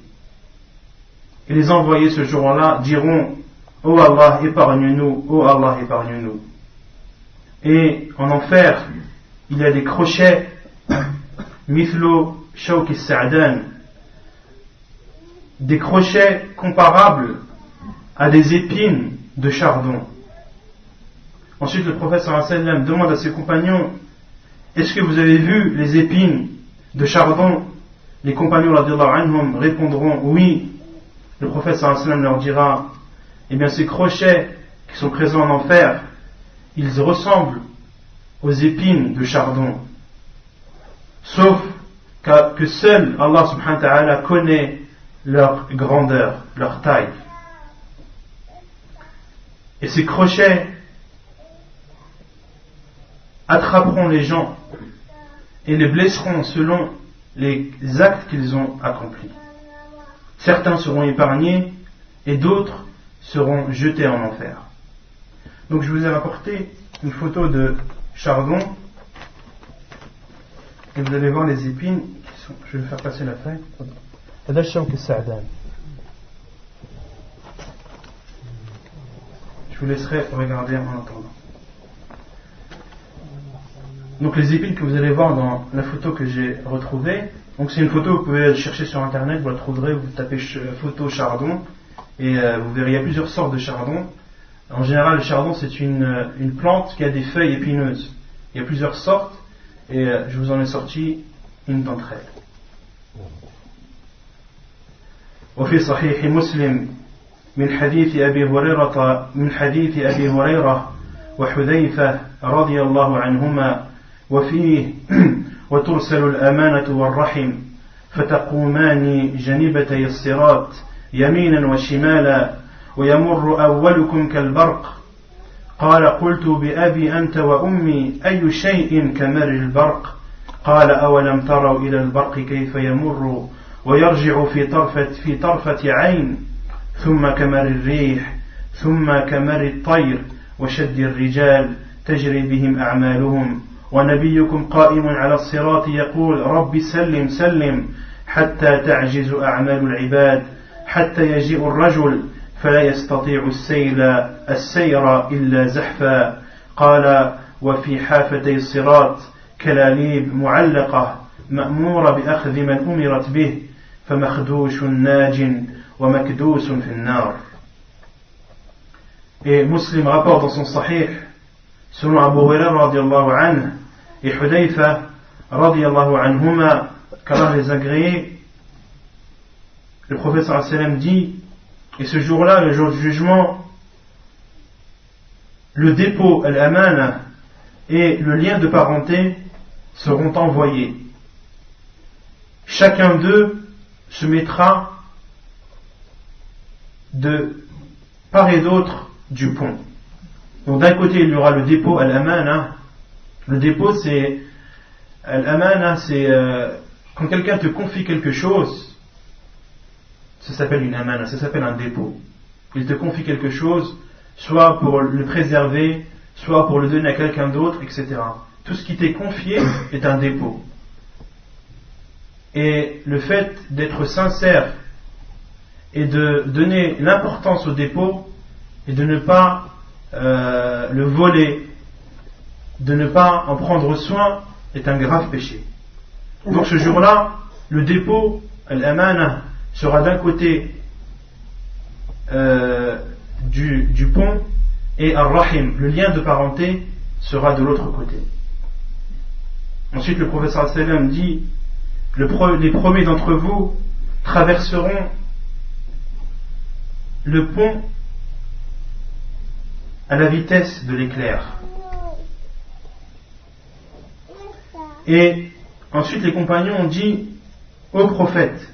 Et les envoyés ce jour-là diront « Oh Allah, épargne-nous, oh Allah, épargne-nous ». Et en enfer, il y a des crochets mithlo shawk as-sa'dan, des crochets comparables à des épines de chardon. Ensuite, le prophète sallallahu alayhi wa sallam demande à ses compagnons est-ce que vous avez vu les épines de chardon? Les compagnons radiyallahu anhum répondront oui. Le prophète sallallahu alayhi wa sallam leur dira eh bien ces crochets qui sont présents en enfer, ils ressemblent aux épines de chardon, sauf que seul Allah subhanahu wa ta'ala connaît leur grandeur, leur taille. Et ces crochets attraperont les gens et les blesseront selon les actes qu'ils ont accomplis. Certains seront épargnés et d'autres seront jetés en enfer. Donc je vous ai rapporté une photo de chardon et vous allez voir les épines qui sont. Je vais faire passer la feuille. Je vous laisserai regarder en attendant. Donc les épines que vous allez voir dans la photo que j'ai retrouvée, donc c'est une photo, vous pouvez chercher sur internet, vous la trouverez, vous tapez photo chardon et vous verrez, il y a plusieurs sortes de chardon. En général, le chardon c'est une plante qui a des feuilles épineuses. Il y a plusieurs sortes et je vous en ai sorti une d'entre elles. وفي صحيح مسلم من حديث أبي هريرة وحذيفة رضي الله عنهما وفيه وترسل الأمانة والرحم فتقومان جانبتي الصراط يمينا وشمالا ويمر أولكم كالبرق قال قلت بأبي أنت وأمي أي شيء كمر البرق قال أولم تروا إلى البرق كيف يمر ويرجع في طرفة عين ثم كمر الريح ثم كمر الطير وشد الرجال تجري بهم أعمالهم ونبيكم قائم على الصراط يقول رب سلم سلم حتى تعجز أعمال العباد حتى يجيء الرجل فلا يستطيع السير إلا زحفا قال وفي حافتي الصراط كلاليب معلقة مأمورة بأخذ من أمرت به فمخدوش ناج ومكدوس في النار. Et Muslim rapporte dans son Sahih, selon Abu Hurairah radiyallahu anhu et Hudayfa radiyallahu anhuma, qu'Allah les agréés, le prophète sallallahu alayhi wa sallam dit, et ce jour-là, le jour du jugement, le dépôt, al-amana, et le lien de parenté seront envoyés. Chacun d'eux se mettra de part et d'autre du pont. Donc d'un côté il y aura le dépôt al-amana. Le dépôt c'est al-amana, c'est quand quelqu'un te confie quelque chose, ça s'appelle une amana, ça s'appelle un dépôt. Il te confie quelque chose, soit pour le préserver, soit pour le donner à quelqu'un d'autre, etc. Tout ce qui t'est confié est un dépôt. Et le fait d'être sincère et de donner l'importance au dépôt et de ne pas le voler, de ne pas en prendre soin, est un grave péché. Donc ce jour-là, le dépôt, al-amana, sera d'un côté du pont, et ar-rahim, le lien de parenté, sera de l'autre côté. Ensuite le prophète sallallahu alayhi wa sallam dit, les premiers d'entre vous traverseront le pont à la vitesse de l'éclair. Et ensuite les compagnons ont dit au prophète,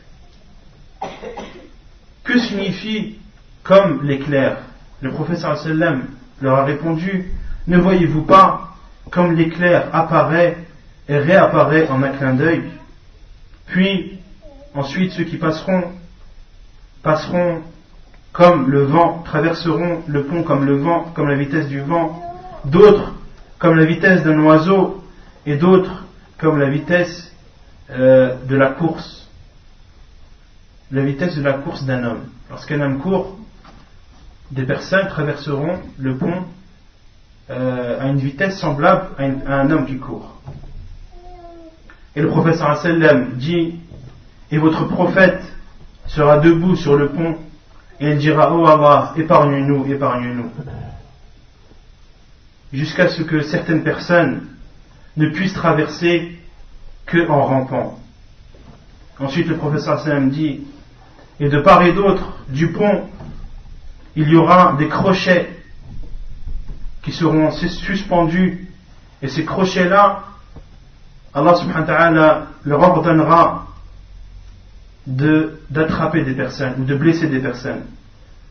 que signifie comme l'éclair? Le prophète sallallahu alayhi wa sallam leur a répondu, ne voyez-vous pas comme l'éclair apparaît et réapparaît en un clin d'œil? Puis ensuite ceux qui passeront comme le vent, traverseront le pont comme le vent, comme la vitesse du vent, d'autres comme la vitesse d'un oiseau et d'autres comme la vitesse de la course, la vitesse de la course d'un homme. Lorsqu'un homme court, des personnes traverseront le pont à une vitesse semblable à un homme qui court. Et le prophète sallallahu alayhi wa sallam dit, et votre prophète sera debout sur le pont et il dira, oh Allah, épargne-nous, épargne-nous, jusqu'à ce que certaines personnes ne puissent traverser que en rampant. Ensuite le prophète sallallahu alayhi wa sallam dit, et de part et d'autre du pont il y aura des crochets qui seront suspendus, et ces crochets là Allah subhanahu wa ta'ala leur ordonnera d'attraper des personnes ou de blesser des personnes.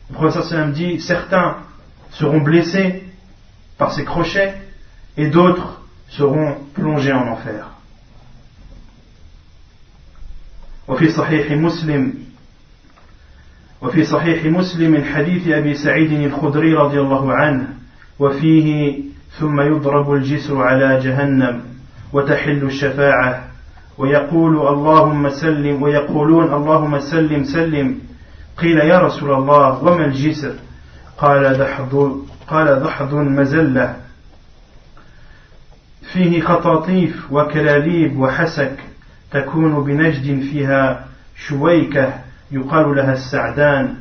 Le prophète sallam dit, certains seront blessés par ces crochets et d'autres seront plongés en enfer. وفي صحيح مسلم من حديث أبي سعيد الخدري رضي الله عنه وفيه ثم يضرب الجسر على جهنم وتحل الشفاعة ويقولون اللهم سلم سلم قيل يا رسول الله وما الجسر قال دحض مزلة فيه خطاطيف وكلاليب وحسك تكون بنجد فيها شويكة يقال لها السعدان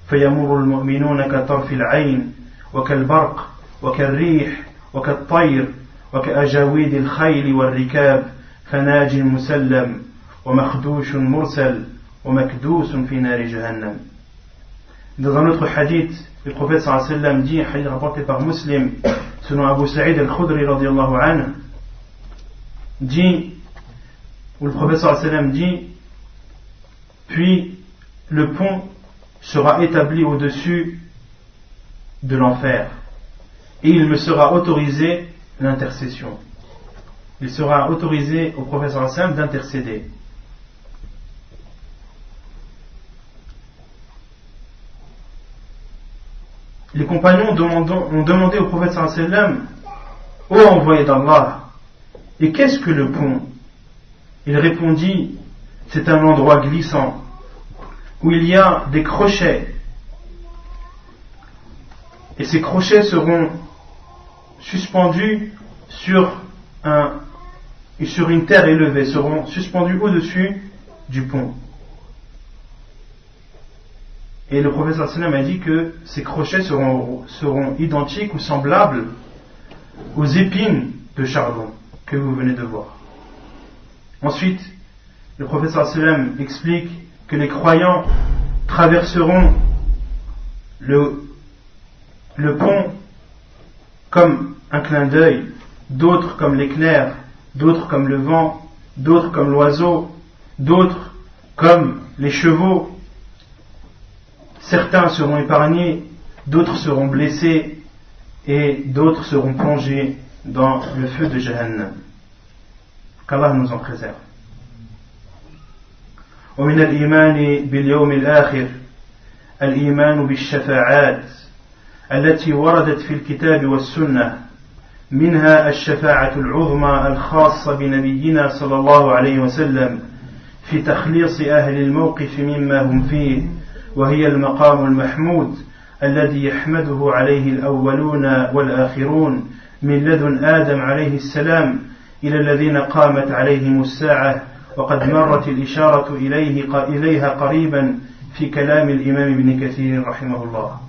فيمر المؤمنون كطرف العين وكالبرق وكالريح وكالطير وكأجاويد الخيل والركاب فناج مسلم ومخدوش مرسل ومكدوس في نار جهنم. Dans un autre hadith, le prophète sallallahu alayhi wa sallam dit, un hadith rapporté par Muslim, selon Abu Sa'id al-Khudri radiyallahu anhu, dit, où le prophète sallallahu alayhi wa sallam dit, puis le pont sera établi au-dessus de l'enfer et il me sera autorisé l'intercession. Il sera autorisé au prophète sallallahu alayhi wa sallam d'intercéder. Les compagnons ont demandé au prophète sallallahu alayhi wa sallam, ô envoyé d'Allah, et qu'est-ce que le pont? Il répondit, c'est un endroit glissant où il y a des crochets, et ces crochets seront suspendus sur une terre élevée, seront suspendus au-dessus du pont. Et le prophète sallallahu alayhi wa sallam a dit que ces crochets seront identiques ou semblables aux épines de charbon que vous venez de voir. Ensuite, le prophète sallallahu alayhi wa sallam explique que les croyants traverseront le pont comme un clin d'œil, d'autres comme l'éclair, d'autres comme le vent, d'autres comme l'oiseau, d'autres comme les chevaux. Certains seront épargnés, d'autres seront blessés et d'autres seront plongés dans le feu de Jahannam. Qu'Allah nous en préserve. ومن الإيمان باليوم الآخر الإيمان بالشفاعات التي وردت في الكتاب والسنة، منها الشفاعة العظمى الخاصة بنبينا صلى الله عليه وسلم في تخليص أهل الموقف مما هم فيه، وهي المقام المحمود الذي يحمده عليه الأولون والآخرون من لدن آدم عليه السلام إلى الذين قامت عليهم الساعة، وقد مرت الإشارة إليها قريبا في كلام الإمام ابن كثير رحمه الله.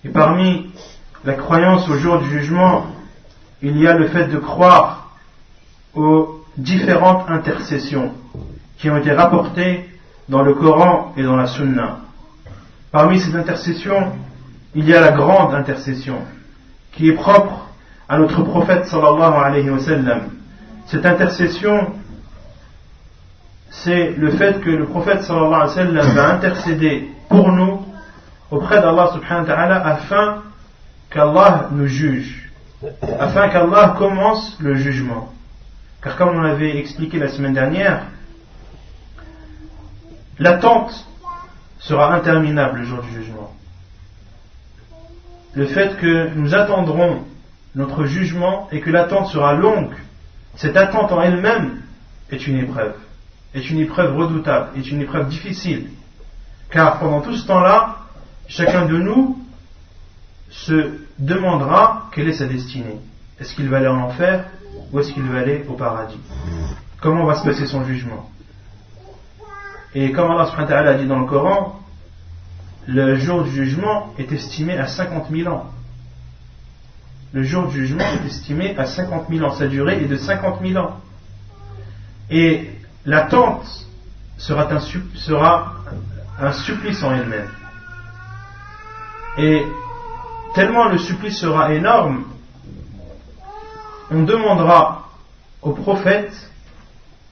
Et parmi la croyance au jour du jugement, il y a le fait de croire aux différentes intercessions qui ont été rapportées dans le Coran et dans la Sunna. Parmi ces intercessions, il y a la grande intercession qui est propre à notre prophète sallallahu alayhi wa sallam. Cette intercession, c'est le fait que le prophète sallallahu alayhi wa sallam va intercéder pour nous auprès d'Allah subhanahu wa ta'ala afin qu'Allah nous juge, afin qu'Allah commence le jugement. Car comme on l'avait expliqué la semaine dernière, l'attente sera interminable le jour du jugement. Le fait que nous attendrons notre jugement et que l'attente sera longue, cette attente en elle-même est une épreuve redoutable, est une épreuve difficile. Car pendant tout ce temps-là, chacun de nous se demandera quelle est sa destinée. Est-ce qu'il va aller en enfer ou est-ce qu'il va aller au paradis? Comment va se passer son jugement? Et comme Allah subhanahu wa ta'ala a dit dans le Coran, le jour du jugement est estimé à 50 000 ans. Le jour du jugement est estimé à 50 000 ans. Sa durée est de 50 000 ans. Et l'attente sera un supplice en elle-même. Et tellement le supplice sera énorme, on demandera au prophète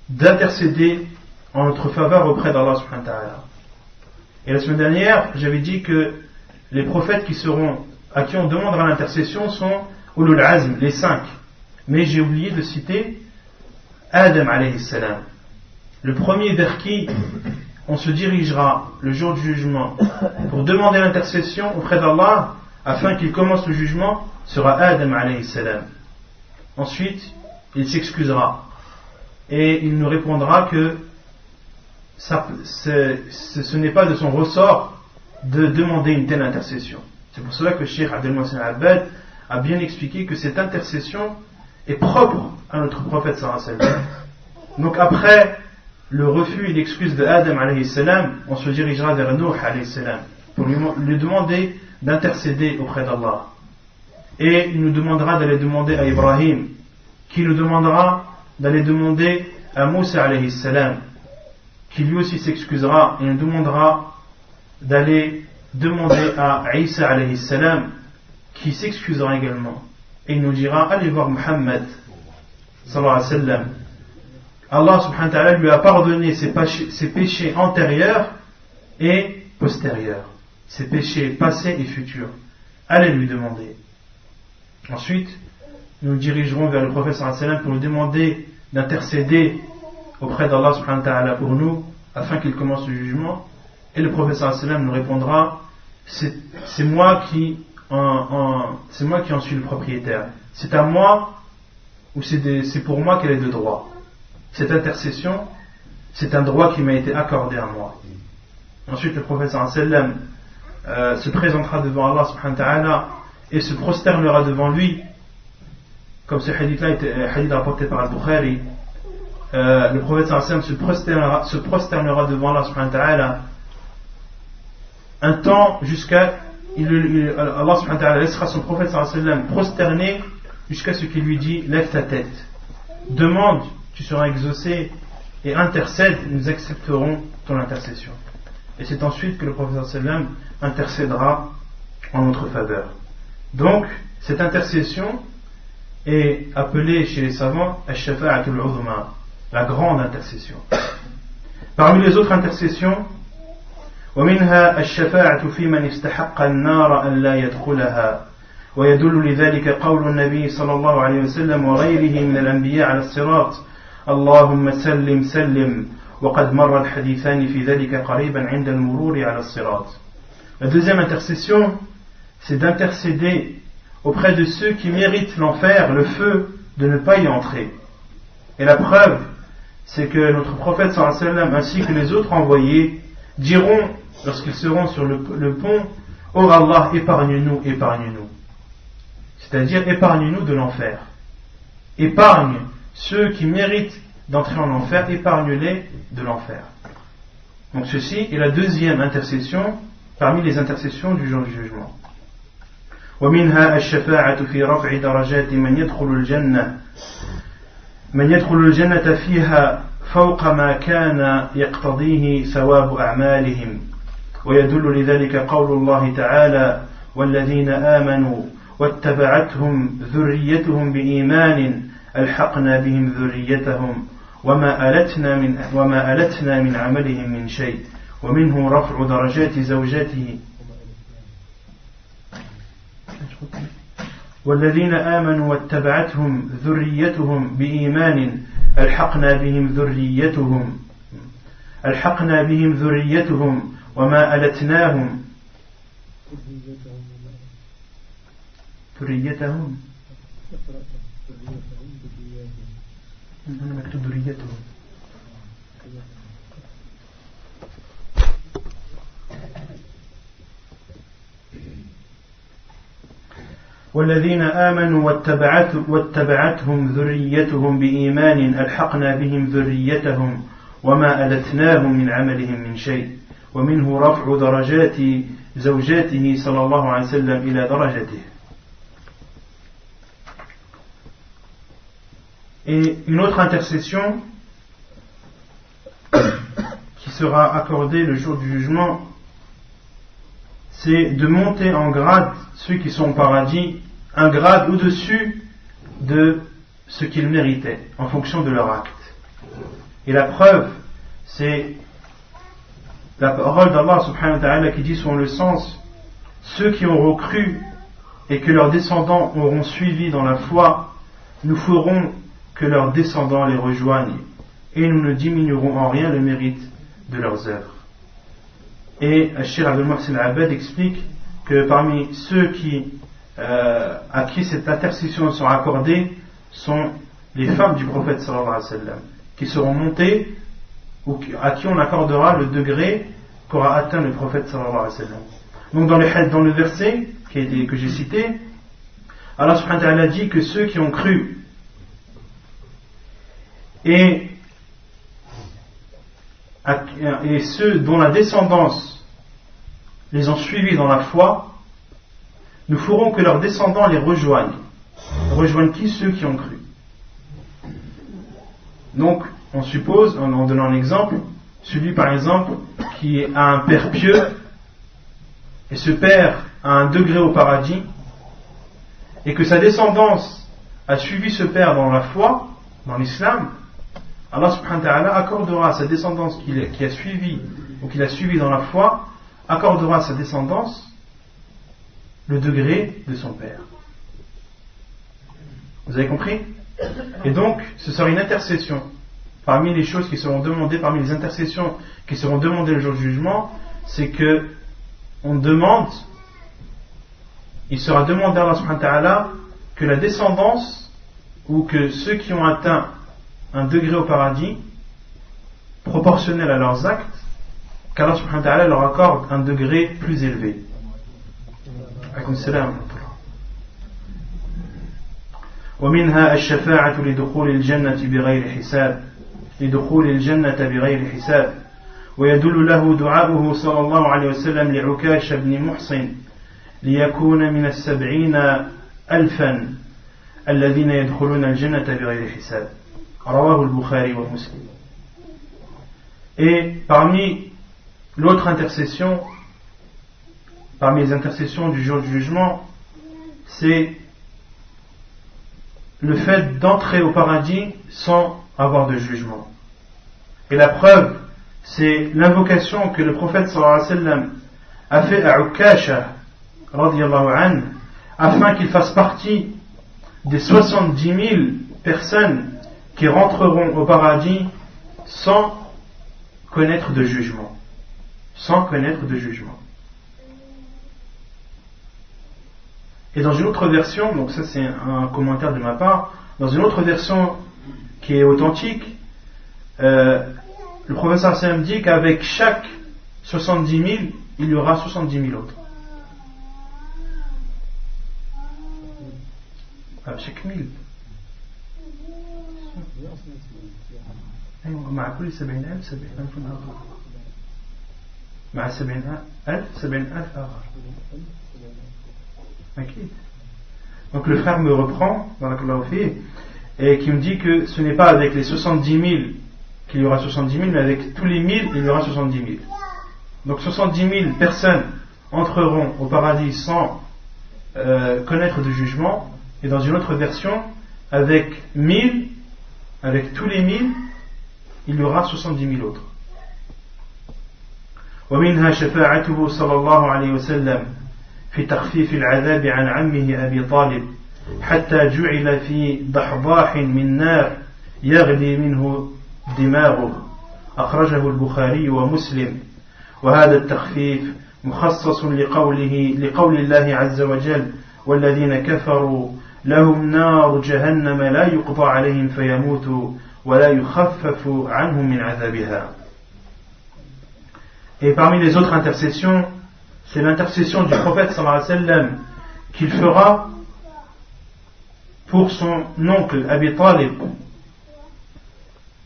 d'intercéder en notre faveur auprès d'Allah subhanahu wa ta'ala. Et la semaine dernière, j'avais dit que les prophètes à qui on demandera l'intercession sont Ulul Azm, les 5. Mais j'ai oublié de citer Adam alayhi salam, le premier vers qui on se dirigera le jour du jugement pour demander l'intercession auprès d'Allah afin qu'il commence le jugement sera Adam alayhi salam. Ensuite, il s'excusera et il nous répondra que ce n'est pas de son ressort de demander une telle intercession. C'est pour cela que Cheikh Abdel Mohsen Al-Abbad a bien expliqué que cette intercession est propre à notre prophète sallallahu alayhi wa sallam. Donc après le refus et l'excuse de Adam alayhi salam, on se dirigera vers Nuh alayhi salam pour lui demander d'intercéder auprès d'Allah. Et il nous demandera d'aller demander à Ibrahim, qui nous demandera d'aller demander à Moussa alayhi salam, qui lui aussi s'excusera et nous demandera d'aller demander à Isa alayhi salam, qui s'excusera également. Et il nous dira, allez voir Muhammad sallallahu alayhi wa sallam. Allah subhanahu wa ta'ala lui a pardonné ses péchés antérieurs et postérieurs, ses péchés passés et futurs. Allez lui demander. Ensuite, nous nous dirigerons vers le prophète sallallahu alayhi wa sallam pour lui demander d'intercéder auprès d'Allah subhanahu wa ta'ala pour nous afin qu'il commence le jugement. Et le prophète sallallahu alayhi wa sallam nous répondra, c'est moi qui en suis le propriétaire. C'est à moi ou c'est pour moi qu'elle est de droit. Cette intercession, c'est un droit qui m'a été accordé à moi. Ensuite, le prophète sallam se présentera devant Allah subhanahu wa ta'ala et se prosternera devant lui, comme ce hadith-là était hadith rapporté par Al-Bukhari. Le prophète sallam se prosternera devant Allah subhanahu wa ta'ala un temps jusqu'à Allah subhanahu wa ta'ala laissera son prophète sallam prosterné jusqu'à ce qu'il lui dit: lève ta tête, demande, tu seras exaucé, et intercède, nous accepterons ton intercession. Et c'est ensuite que le prophète sallam intercédera en notre faveur. Donc cette intercession est appelée chez les savants ash-shafa'atul 'uzma, la grande intercession. Parmi les autres intercessions, ومنها الشفاعة في من استحق النار أن لا يدخلها ويدل لذلك قول النبي صلى الله عليه وسلم وغيره من الأنبياء على الصراط اللهم سلم سلم وقد مر الحديثان في ذلك قريبا عند المرور على الصراط. La deuxième intercession, c'est d'intercéder auprès de ceux qui méritent l'enfer, le feu, de ne pas y entrer. Et la preuve, c'est que notre prophète sallallahu alayhi wa sallam ainsi que les autres envoyés diront lorsqu'ils seront sur le pont: oh Allah, épargne-nous, épargne-nous. C'est-à-dire, épargne-nous de l'enfer. Épargne ceux qui méritent d'entrer en enfer, épargne-les de l'enfer. Donc ceci est la deuxième intercession parmi les intercessions du jour du jugement. ومنها الشفاعة في رفع درجات من يدخل الجنة فيها فوق ما كان يقتضيه ثواب أعمالهم ويدل لذلك قول الله تعالى والذين آمنوا واتبعتهم ذريتهم بإيمان ألحقنا بهم ذريتهم وما ألتنا من عملهم من شيء ومنه رفع درجات زوجاته والذين آمنوا واتبعتهم ذريتهم بإيمان ألحقنا بهم ذريتهم وما ألتناهم ذريتهم أنا مكتوب ذريتهم والذين آمنوا واتبعتهم ذريتهم بإيمان ألحقنا بهم ذريتهم وما ألتناهم من عملهم من شيء ومنه رفع درجات زوجاته صلى الله عليه وسلم إلى درجته. Et une autre intercession qui sera accordée le jour du jugement, c'est de monter en grade ceux qui sont au paradis, un grade au-dessus de ce qu'ils méritaient en fonction de leur acte. Et la preuve, c'est la parole d'Allah subhanahu wa ta'ala qui dit selon le sens: ceux qui auront cru et que leurs descendants auront suivi dans la foi, nous ferons que leurs descendants les rejoignent et nous ne diminuerons en rien le mérite de leurs œuvres. Et Cheikh Abdul Muhsin Al-Abbad explique que parmi ceux à qui cette intercession sera accordée sont les femmes du prophète sallallahu alayhi wa sallam, qui seront montées ou à qui on accordera le degré qu'aura atteint le prophète sallallahu alayhi wa sallam. Donc dans le verset que j'ai cité, Allah subhanahu wa ta'ala dit que ceux qui ont cru et ceux dont la descendance les ont suivis dans la foi, nous ferons que leurs descendants les rejoignent. Rejoignent qui? Ceux qui ont cru. Donc, on suppose, en donnant un exemple, celui par exemple qui a un père pieux, et ce père a un degré au paradis, et que sa descendance a suivi ce père dans la foi, dans l'islam, Allah subhanahu wa ta'ala accordera à sa descendance qui a suivi, ou qu'il a suivi dans la foi, accordera à sa descendance le degré de son père. Vous avez compris? Et donc, ce sera une intercession. Parmi les choses qui seront demandées, parmi les intercessions qui seront demandées le jour du jugement, c'est que il sera demandé à Allah subhanahu wa ta'ala que la descendance, ou que ceux qui ont atteint un degré au paradis, proportionnel à leurs actes, qu'Allah subhanahu wa ta'ala leur accorde un degré plus élevé. ومنها الشفاعة لدخول الجنة بغير حساب ويدل له دعاؤه صلى الله عليه وسلم لعكاش بن محصن ليكون من 70,000 الذين يدخلون الجنة بغير حساب رواه البخاري ومسلم. Et parmi l'autre intercession, parmi les intercessions du jour du jugement, c'est le fait d'entrer au paradis sans avoir de jugement. Et la preuve, c'est l'invocation que le prophète sallallahu alayhi wa sallam a fait à Ukasha radiyallahu anhu, afin qu'il fasse partie des 70 000 personnes qui rentreront au paradis sans connaître de jugement. Sans connaître de jugement. Et dans une autre version, donc ça c'est un commentaire de ma part, dans une autre version qui est authentique, le professeur Sam dit qu'avec chaque 70 000, il y aura 70 000 autres. Avec chaque 1000. مع كل 70,000 70,000 آخر. مع 70,000 70,000 آخر. Donc le frère me reprend et qui me dit que ce n'est pas avec les 70 000 qu'il y aura 70 000, mais avec tous les 1000 il y aura 70 000. Donc 70 000 personnes entreront au paradis sans connaître de jugement, et dans une autre version avec 1000, avec tous les 1000 il y aura 70 000 autres. ومنها شفاعته صلى الله عليه وسلم في تخفيف العذاب عن عمه أبي طالب حتى جعل في ضحضاح من نار يغلي منه دماغه أخرجه البخاري ومسلم. وهذا التخفيف مخصص لقول الله عز وجل والذين كفروا لهم نار جهنم لا يقضى عليهم فيموتوا ولا يخفف عنهم من عذابها. Et parmi les autres intercessions, c'est l'intercession du prophète sallallahu alayhi wa sallam qu'il fera pour son oncle Abi Talib,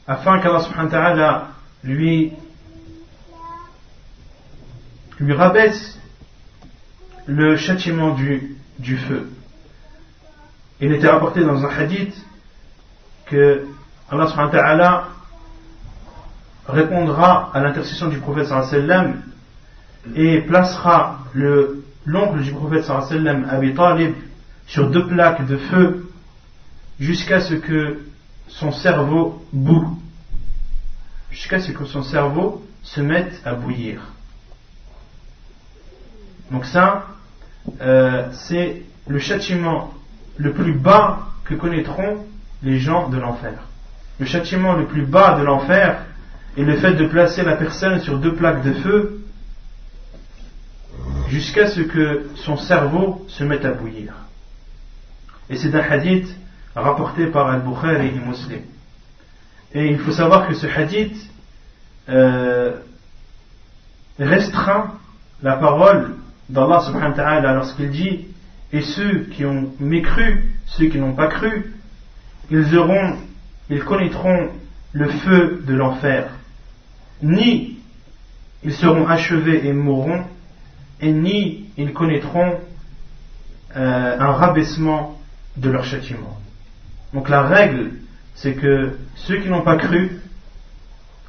afin qu'Allah subhanahu wa ta'ala lui rabaisse le châtiment du feu. Il était rapporté dans un hadith que Allah subhanahu wa ta'ala répondra à l'intercession du prophète sallallahu alayhi wa sallam et placera l'oncle du prophète sallallahu alayhi wa sallam, Abi Talib, sur 2 plaques de feu jusqu'à ce que son cerveau boue, jusqu'à ce que son cerveau se mette à bouillir. Donc ça, c'est le châtiment le plus bas que connaîtront les gens de l'enfer. Le châtiment le plus bas de l'enfer est le fait de placer la personne sur 2 plaques de feu jusqu'à ce que son cerveau se mette à bouillir. Et c'est un hadith rapporté par Al-Bukhari et Muslim. Et il faut savoir que ce hadith restreint la parole d'Allah subhanahu wa ta'ala lorsqu'il dit: et ceux qui ont mécru, ceux qui n'ont pas cru, ils connaîtront le feu de l'enfer. Ni ils seront achevés et mourront, et ni ils connaîtront un rabaissement de leur châtiment. Donc la règle, c'est que ceux qui n'ont pas cru,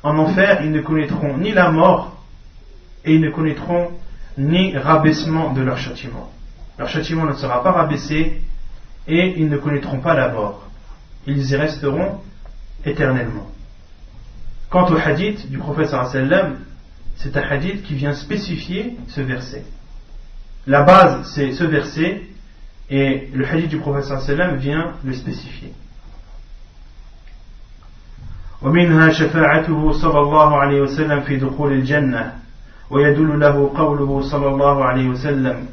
en enfer, ils ne connaîtront ni la mort, et ils ne connaîtront ni rabaissement de leur châtiment. Leur châtiment ne sera pas rabaissé, et ils ne connaîtront pas la mort. Ils y resteront éternellement. Quant au hadith du prophète sallallahu alayhi wa sallam, c'est un hadith qui vient spécifier ce verset. La base, c'est ce verset, et le hadith du prophète sallallahu alayhi wa sallam vient le spécifier. ومنها شفاعته صلى الله عليه وسلم في دخول الجنة ويدل له قوله صلى الله عليه وسلم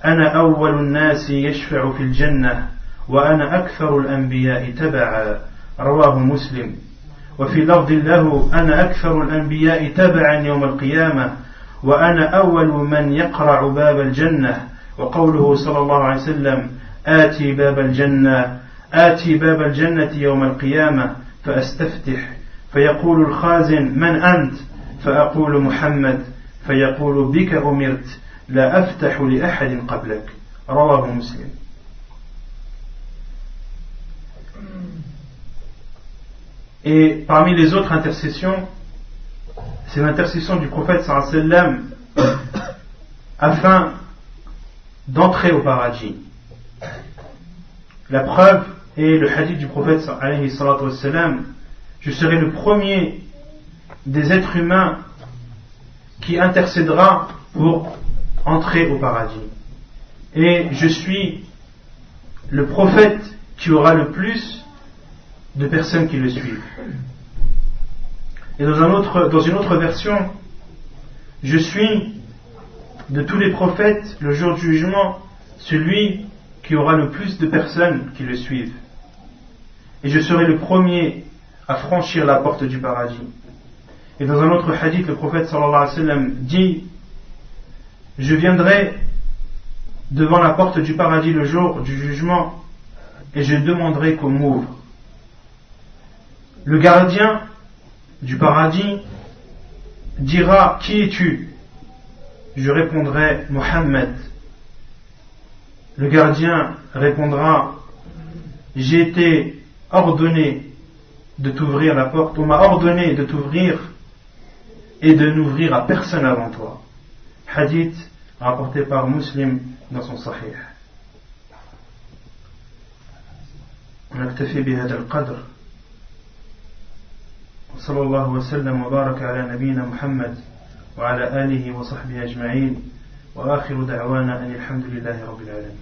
أنا أول الناس يشفع في الجنة وأنا أكثر الأنبياء تبعا رواه مسلم. وفي لفظ له أنا أكثر الأنبياء تبعا يوم القيامة وأنا أول من يقرع باب الجنة وقوله صلى الله عليه وسلم آتي باب الجنة يوم القيامة فأستفتح فيقول الخازن من أنت فأقول محمد فيقول بك أمرت لا أفتح لأحد قبلك رواه مسلم. Et parmi les autres intercessions, c'est l'intercession du prophète sallallahu alayhi wa sallam afin d'entrer au paradis. La preuve est le hadith du prophète alayhi wa sallam: je serai le premier des êtres humains qui intercédera pour entrer au paradis. Et je suis le prophète qui aura le plus de personnes qui le suivent. Et dans une autre version, je suis de tous les prophètes le jour du jugement celui qui aura le plus de personnes qui le suivent. Et je serai le premier à franchir la porte du paradis. Et dans un autre hadith, le prophète sallallahu alayhi wa sallam dit: je viendrai devant la porte du paradis le jour du jugement et je demanderai qu'on m'ouvre. Le gardien du paradis dira: qui es-tu? Je répondrai: Mohammed. Le gardien répondra: j'ai été ordonné de t'ouvrir la porte, on m'a ordonné de t'ouvrir et de n'ouvrir à personne avant toi. Hadith rapporté par Muslim dans son Sahih. ونكتفي بهذا القدر وصلى الله وسلم وبارك على نبينا محمد وعلى آله وصحبه أجمعين وآخر دعوانا أن الحمد لله رب العالمين.